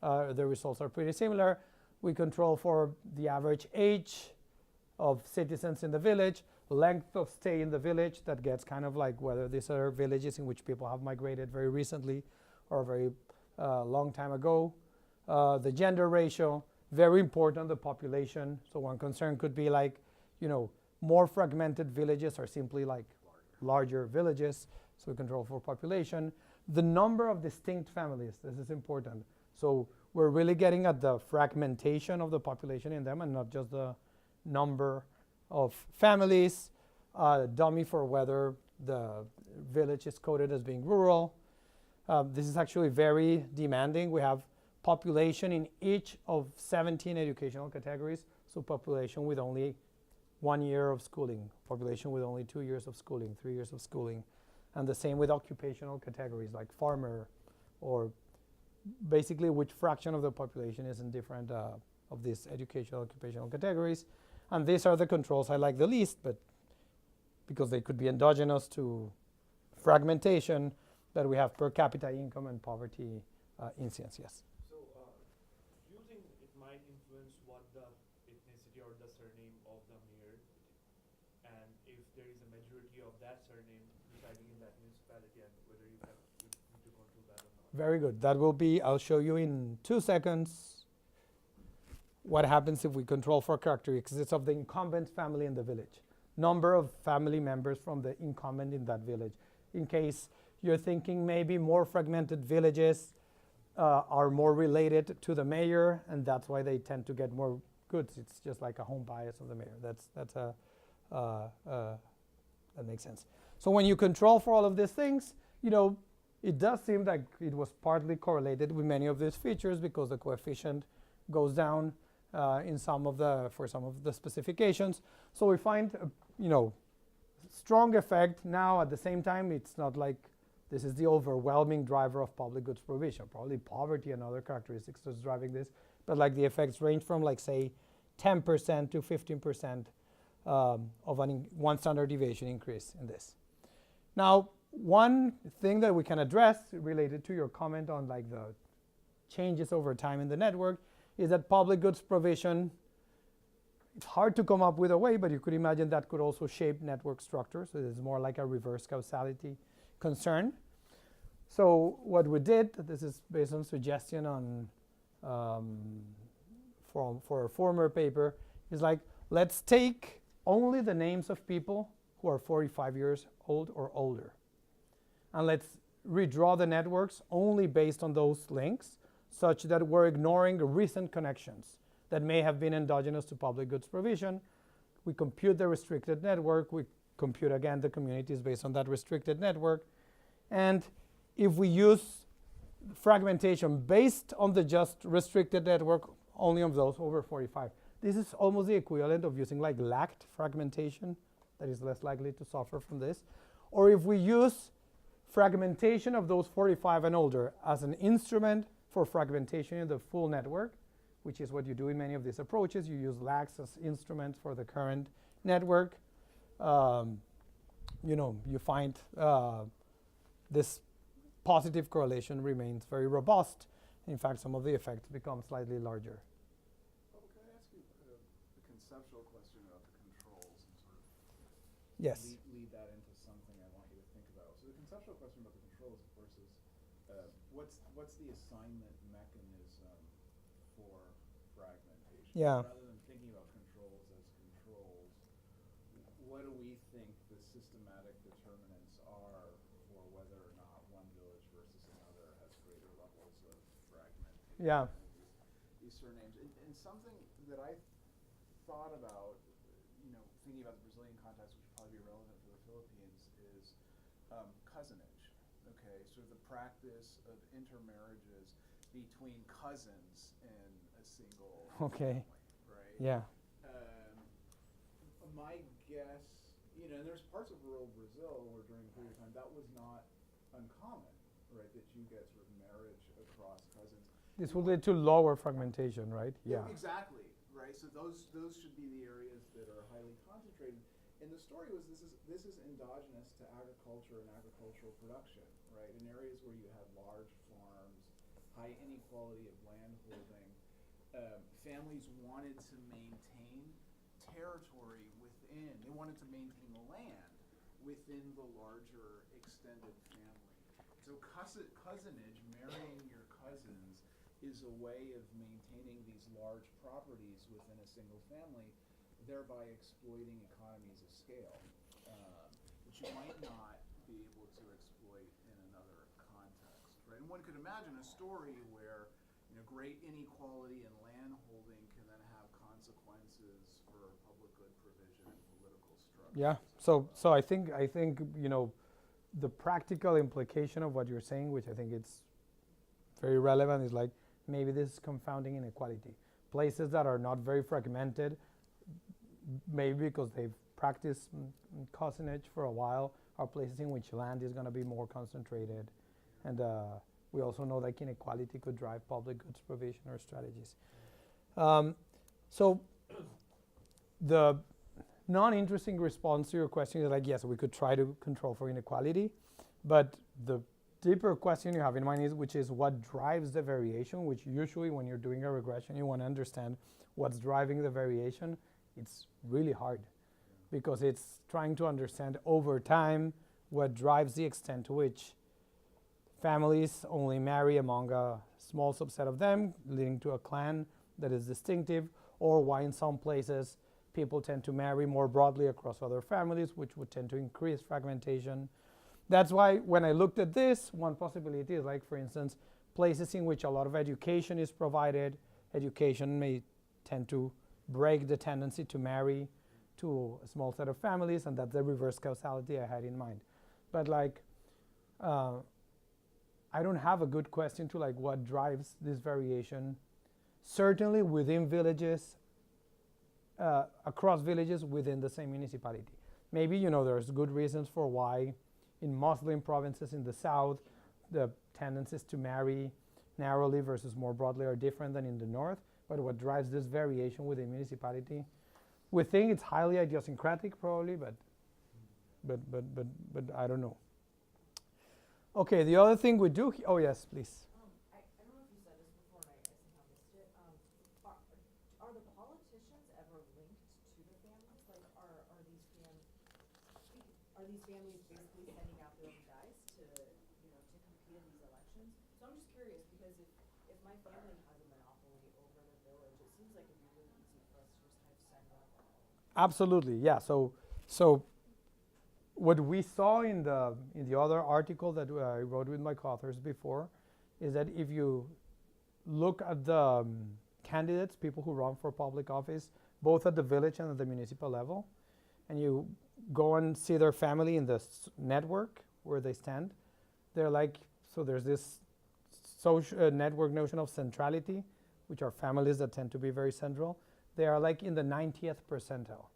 the results are pretty similar. We control for the average age of citizens in the village, length of stay in the village. That gets kind of like whether these are villages in which people have migrated very recently or a very long time ago. The gender ratio, very important, the population. So one concern could be like, more fragmented villages are simply like larger villages. So we control for population. The number of distinct families, this is important. So we're really getting at the fragmentation of the population in them and not just the number of families. Dummy for whether the village is coded as being rural. This is actually very demanding. We have population in each of 17 educational categories. So population with only 1 year of schooling, population with only 2 years of schooling, 3 years of schooling. And the same with occupational categories like farmer, or basically which fraction of the population is in different of these educational occupational categories. And these are the controls I like the least, but because they could be endogenous to fragmentation, that we have per capita income and poverty incidence, yes. So, do you think it might influence what the ethnicity or the surname of the mayor, and if there is a majority of that surname residing in that municipality, and whether you need to control that or not? Very good. That will be, I'll show you in 2 seconds what happens if we control for characteristics of the incumbent family in the village. Number of family members from the incumbent in that village. In case you're thinking maybe more fragmented villages are more related to the mayor, and that's why they tend to get more goods. It's just like a home bias of the mayor. That makes sense. So when you control for all of these things, it does seem like it was partly correlated with many of these features because the coefficient goes down for some of the specifications. So we find strong effect. Now at the same time, it's not like this is the overwhelming driver of public goods provision. Probably poverty and other characteristics is driving this, but like the effects range from like say 10% to 15% of one standard deviation increase in this. Now, one thing that we can address related to your comment on like the changes over time in the network is that public goods provision it's hard to come up with a way, but you could imagine that could also shape network structure. So it's more like a reverse causality concern. So what we did, this is based on suggestion on for a former paper, is like, let's take only the names of people who are 45 years old or older. And let's redraw the networks only based on those links, such that we're ignoring recent connections that may have been endogenous to public goods provision. We compute the restricted network. We compute again the communities based on that restricted network. And if we use fragmentation based on the just restricted network, only of those over 45, this is almost the equivalent of using like lagged fragmentation that is less likely to suffer from this. Or if we use fragmentation of those 45 and older as an instrument for fragmentation in the full network, which is what you do in many of these approaches. You use lags as instruments for the current network. You find this positive correlation remains very robust. In fact, some of the effects become slightly larger. Pablo, can I ask you a conceptual question about the controls and sort of Yes. lead that into something I want you to think about? So the conceptual question about the controls, of course, is what's the assignment mechanism for fragmentation? Yeah. Rather than thinking about controls as controls, what do we think the systematic determinants are for whether or not one village versus another has greater levels of fragmentation? Yeah. These surnames. And something that I thought about, thinking about the Brazilian context, which would probably be relevant for the Philippines, is cousinage. Okay, sort of the practice of intermarriages between cousins in a single Okay. family, right? Yeah. My guess, and there's parts of rural Brazil where during a period of time that was not uncommon, right? That you get sort of marriage across cousins. This will lead to lower fragmentation, right? Yeah. Exactly, right? So those should be the areas that are highly concentrated. And the story was this is endogenous to agriculture and agricultural production, right? In areas where you had large farms, high inequality of land holding, families wanted to maintain territory within. They wanted to maintain the land within the larger extended family. So cousinage, marrying your cousins, is a way of maintaining these large properties within a single family, thereby exploiting economies of scale, which you might not be able to exploit in another context, right? And one could imagine a story where great inequality in land holding can then have consequences for public good provision and political structure. Yeah. So I think the practical implication of what you're saying, which I think it's very relevant, is like maybe this is confounding inequality. Places that are not very fragmented, maybe because they've practiced cousinage for a while, are places in which land is going to be more concentrated. And we also know that inequality could drive public goods provision or strategies. So the non-interesting response to your question is like, yes, we could try to control for inequality, but the deeper question you have in mind is, which is what drives the variation, which usually when you're doing a regression, you want to understand what's driving the variation. It's really hard because it's trying to understand over time what drives the extent to which families only marry among a small subset of them, leading to a clan that is distinctive, or why in some places people tend to marry more broadly across other families, which would tend to increase fragmentation. That's why when I looked at this, one possibility is like, for instance, places in which a lot of education is provided. Education may tend to break the tendency to marry to a small set of families, and that's the reverse causality I had in mind. But like, I don't have a good question to like what drives this variation. Certainly within villages, across villages within the same municipality. Maybe there's good reasons for why in Muslim provinces in the south, the tendencies to marry narrowly versus more broadly are different than in the north. But what drives this variation within municipality? We think it's highly idiosyncratic, probably, but I don't know. Okay, the other thing we do. Oh yes, please. I don't know if you said this before and I somehow missed it. Are the politicians ever linked are these families basically sending out their own guys to, to compete in these elections? So I'm just curious, because if my family has a monopoly over the village, it seems like it'd be really easy for us to just kind of send out our own. Absolutely, yeah. So what we saw in the other article that I wrote with my co-authors before is that if you look at the candidates, people who run for public office, both at the village and at the municipal level, and you go and see their family in the network where they stand, they're like, so there's this social network notion of centrality, which are families that tend to be very central. They are like in the 90th percentile,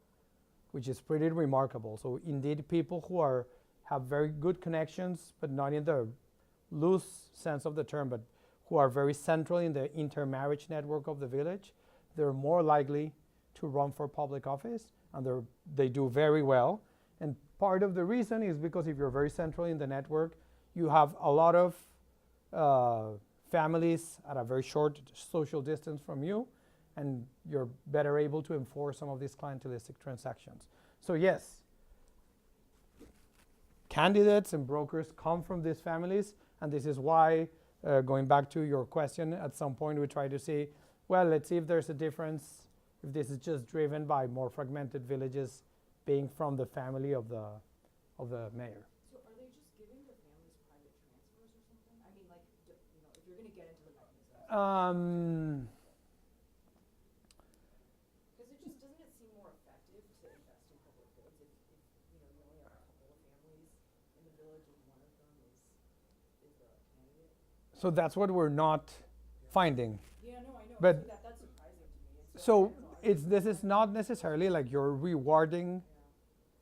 which is pretty remarkable. So indeed, people who have very good connections, but not in the loose sense of the term, but who are very central in the intermarriage network of the village, they're more likely to run for public office, and they do very well. And part of the reason is because if you're very central in the network, you have a lot of families at a very short social distance from you, and you're better able to enforce some of these clientelistic transactions. So yes, candidates and brokers come from these families, and this is why, going back to your question, at some point we try to say, well, let's see if there's a difference, if this is just driven by more fragmented villages being from the family of the mayor. So are they just giving the families private transfers or something? I mean, like, if you're going to get into the mechanism. Because doesn't it seem more effective to invest in public goods if you only have a couple of families in the village and one of them is the candidate? So that's what we're not finding. Yeah, no, I know. But so that's surprising to me. so this is not necessarily like you're rewarding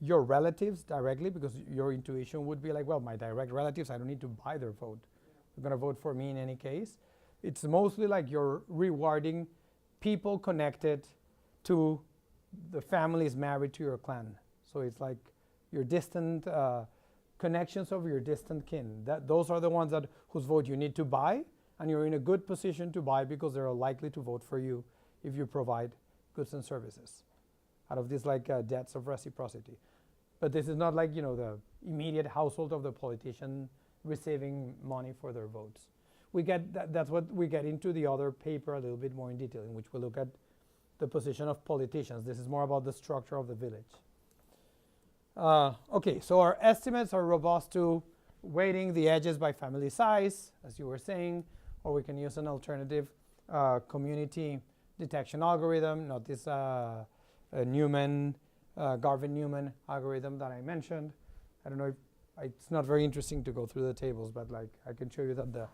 your relatives directly, because your intuition would be like, well, my direct relatives, I don't need to buy their vote. They're going to vote for me in any case. It's mostly like you're rewarding people connected to the families married to your clan. So it's like your distant connections of your distant kin. Those are the ones whose vote you need to buy, and you're in a good position to buy because they're likely to vote for you if you provide goods and services out of these like debts of reciprocity. But this is not like, the immediate household of the politician receiving money for their votes. We get that's what we get into the other paper a little bit more in detail, in which we look at the position of politicians. This is more about the structure of the village. Okay, so our estimates are robust to weighting the edges by family size, as you were saying, or we can use an alternative community detection algorithm, not this Garvin-Newman algorithm that I mentioned. I don't know if it's not very interesting to go through the tables, but like I can show you that the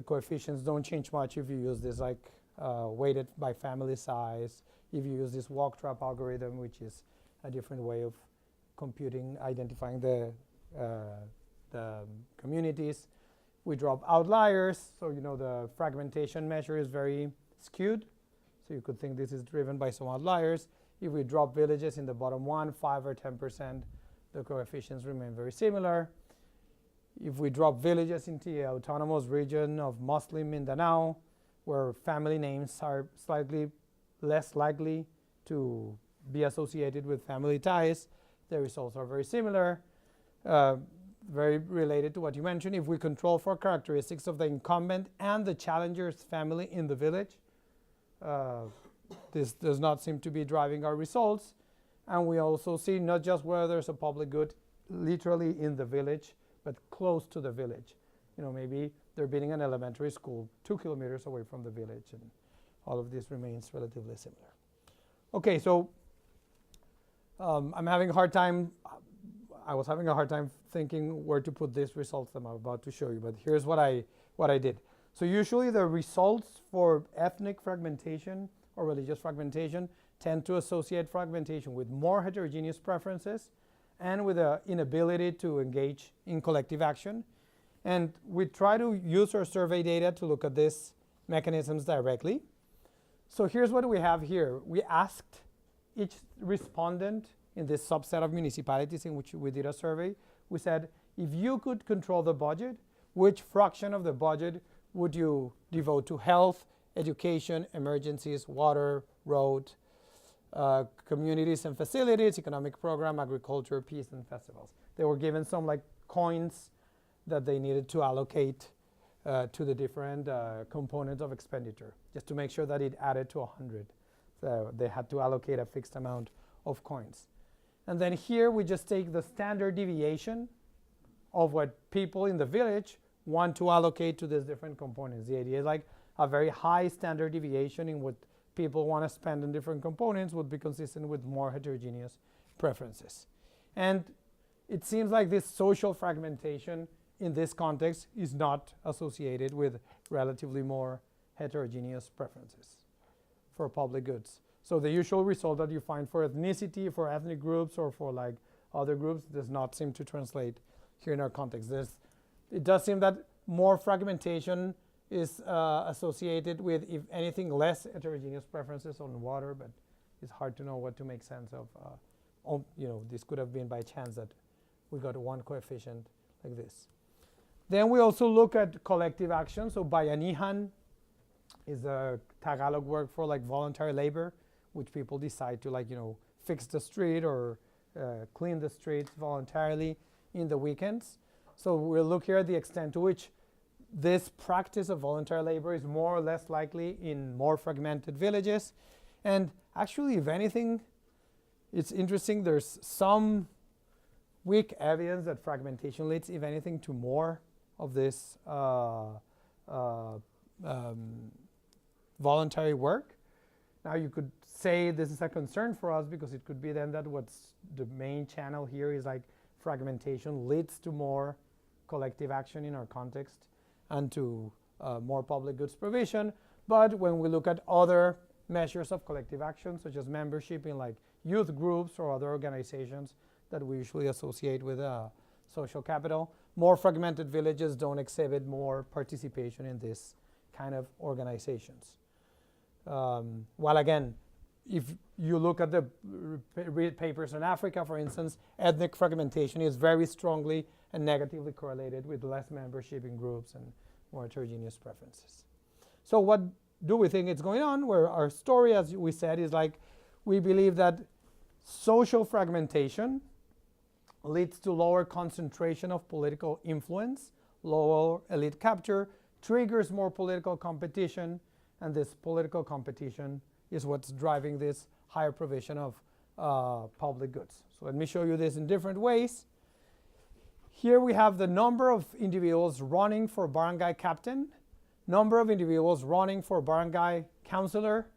coefficients don't change much if you use this like weighted by family size. If you use this walk trap algorithm, which is a different way of computing, identifying the communities. We drop outliers, so the fragmentation measure is very skewed. So you could think this is driven by some outliers. If we drop villages in the bottom 1, 5 or 10%, the coefficients remain very similar. If we drop villages into the autonomous region of Muslim Mindanao, where family names are slightly less likely to be associated with family ties, the results are very similar. Very related to what you mentioned. If we control for characteristics of the incumbent and the challenger's family in the village, this does not seem to be driving our results. And we also see not just whether there's a public good literally in the village, but close to the village. Maybe they're building an elementary school 2 kilometers away from the village, and all of this remains relatively similar. Okay, so I was having a hard time thinking where to put these results that I'm about to show you, but here's what I did. So usually the results for ethnic fragmentation or religious fragmentation tend to associate fragmentation with more heterogeneous preferences and with an inability to engage in collective action. And we try to use our survey data to look at these mechanisms directly. So here's what we have here. We asked each respondent in this subset of municipalities in which we did a survey. We said, if you could control the budget, which fraction of the budget would you devote to health, education, emergencies, water, road, communities and facilities, economic program, agriculture, peace, and festivals. They were given some like coins that they needed to allocate to the different components of expenditure, just to make sure that it added to 100. So they had to allocate a fixed amount of coins. And then here we just take the standard deviation of what people in the village want to allocate to these different components. The idea is like a very high standard deviation in what people want to spend in different components would be consistent with more heterogeneous preferences. And it seems like this social fragmentation in this context is not associated with relatively more heterogeneous preferences for public goods. So the usual result that you find for ethnicity, for ethnic groups, or for like other groups does not seem to translate here in our context. It does seem that more fragmentation is associated with, if anything, less heterogeneous preferences on water, but it's hard to know what to make sense of. This could have been by chance that we got one coefficient like this. Then we also look at collective action. So bayanihan is a Tagalog word for like voluntary labor, which people decide to fix the street or clean the streets voluntarily in the weekends. So we'll look here at the extent to which this practice of voluntary labor is more or less likely in more fragmented villages. And actually, if anything, it's interesting, there's some weak evidence that fragmentation leads, if anything, to more of this voluntary work. Now you could say this is a concern for us because it could be then that what's the main channel here is like fragmentation leads to more collective action in our context and to more public goods provision. But when we look at other measures of collective action, such as membership in like youth groups or other organizations that we usually associate with social capital, more fragmented villages don't exhibit more participation in this kind of organizations. While again, if you look at the papers on Africa, for instance, ethnic fragmentation is very strongly and negatively correlated with less membership in groups and more heterogeneous preferences. So what do we think is going on? Where our story, as we said, is like we believe that social fragmentation leads to lower concentration of political influence, lower elite capture, triggers more political competition, and this political competition is what's driving this higher provision of public goods. So let me show you this in different ways. Here we have the number of individuals running for barangay captain, number of individuals running for barangay councilor,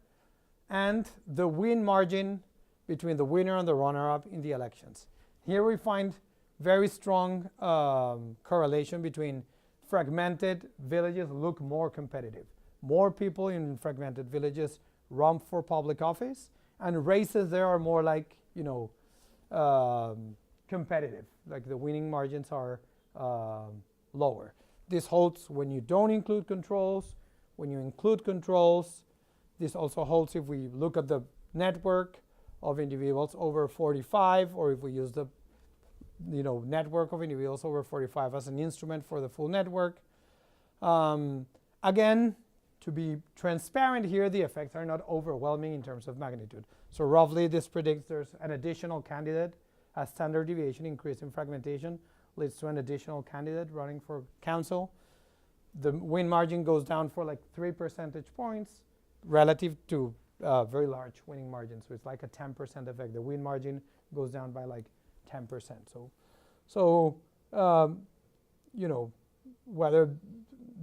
and the win margin between the winner and the runner-up in the elections. Here we find very strong correlation between fragmented villages look more competitive. More people in fragmented villages run for public office, and races there are more like, competitive. Like the winning margins are lower. This holds when you don't include controls. When you include controls, this also holds if we look at the network of individuals over 45, or if we use the network of individuals over 45 as an instrument for the full network. Again, to be transparent here, the effects are not overwhelming in terms of magnitude. So roughly this predicts there's an additional candidate as standard deviation increase in fragmentation leads to an additional candidate running for council. The win margin goes down for like 3 percentage points relative to very large winning margins. So it's like a 10% effect. The win margin goes down by like 10%. So whether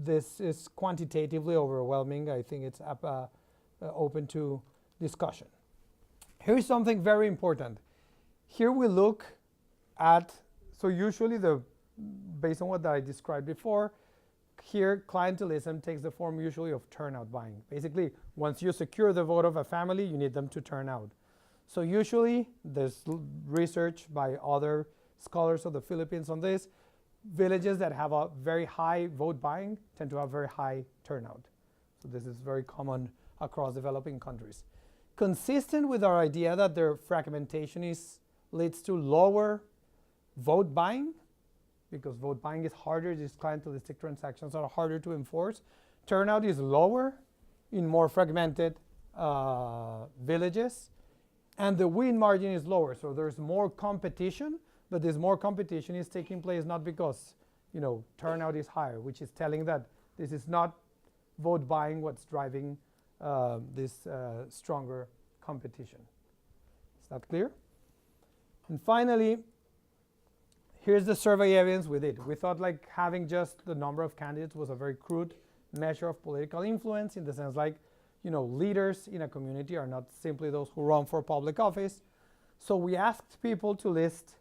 this is quantitatively overwhelming, I think it's open to discussion. Here's something very important. Here we look at, so usually based on what I described before, here clientelism takes the form usually of turnout buying. Basically, once you secure the vote of a family, you need them to turn out. So usually, there's research by other scholars of the Philippines on this. Villages that have a very high vote buying tend to have very high turnout. So this is very common across developing countries. Consistent with our idea that their fragmentation leads to lower vote buying, because vote buying is harder, these clientelistic transactions are harder to enforce. Turnout is lower in more fragmented villages. and the win margin is lower. So there's more competition, but this more competition is taking place not because turnout is higher, which is telling that this is not vote buying what's driving this stronger competition. Is that clear? And finally, here's the survey evidence we did. We thought like having just the number of candidates was a very crude measure of political influence, in the sense like, leaders in a community are not simply those who run for public office. So we asked people to list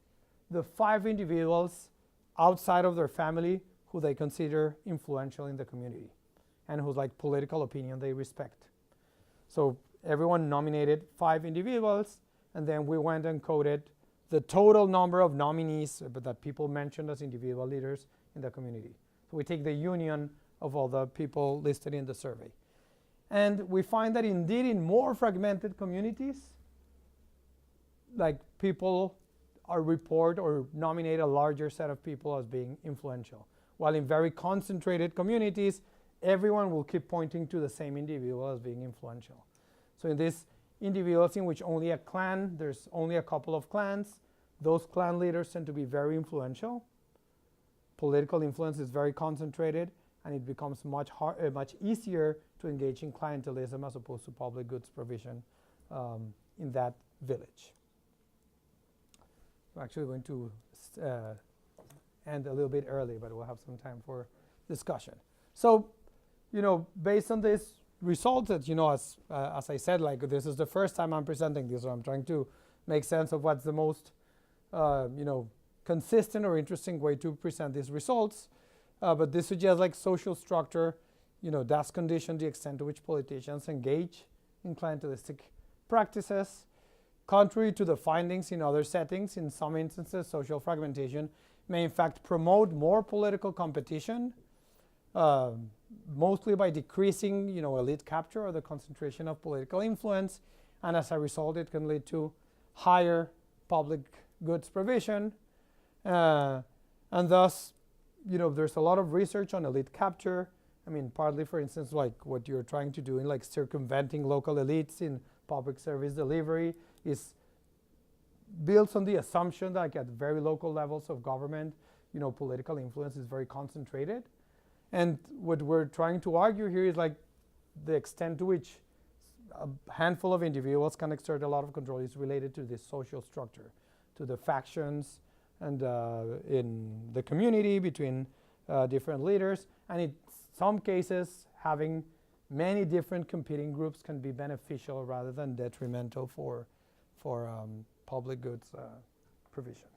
the 5 individuals outside of their family who they consider influential in the community and whose like political opinion they respect. So everyone nominated 5 individuals, and then we went and coded the total number of nominees that people mentioned as individual leaders in the community. So we take the union of all the people listed in the survey. And we find that indeed in more fragmented communities, like people report or nominate a larger set of people as being influential. While in very concentrated communities, everyone will keep pointing to the same individual as being influential. So in these individuals in which only a clan, there's only a couple of clans, those clan leaders tend to be very influential. Political influence is very concentrated, and it becomes much easier to engage in clientelism as opposed to public goods provision in that village. I'm actually going to end a little bit early, but we'll have some time for discussion. So, based on this results, that as I said, like this is the first time I'm presenting this, so I'm trying to make sense of what's the most consistent or interesting way to present these results. But this suggests like social structure, does condition the extent to which politicians engage in clientelistic practices. Contrary to the findings in other settings, in some instances, social fragmentation may in fact promote more political competition, mostly by decreasing, elite capture or the concentration of political influence, and as a result, it can lead to higher public goods provision, and thus, there's a lot of research on elite capture. I mean, partly, for instance, like what you're trying to do in like circumventing local elites in public service delivery is built on the assumption that like at very local levels of government, political influence is very concentrated. And what we're trying to argue here is like the extent to which a handful of individuals can exert a lot of control is related to this social structure, to the factions and in the community between different leaders. And in some cases, having many different competing groups can be beneficial rather than detrimental for public goods provision.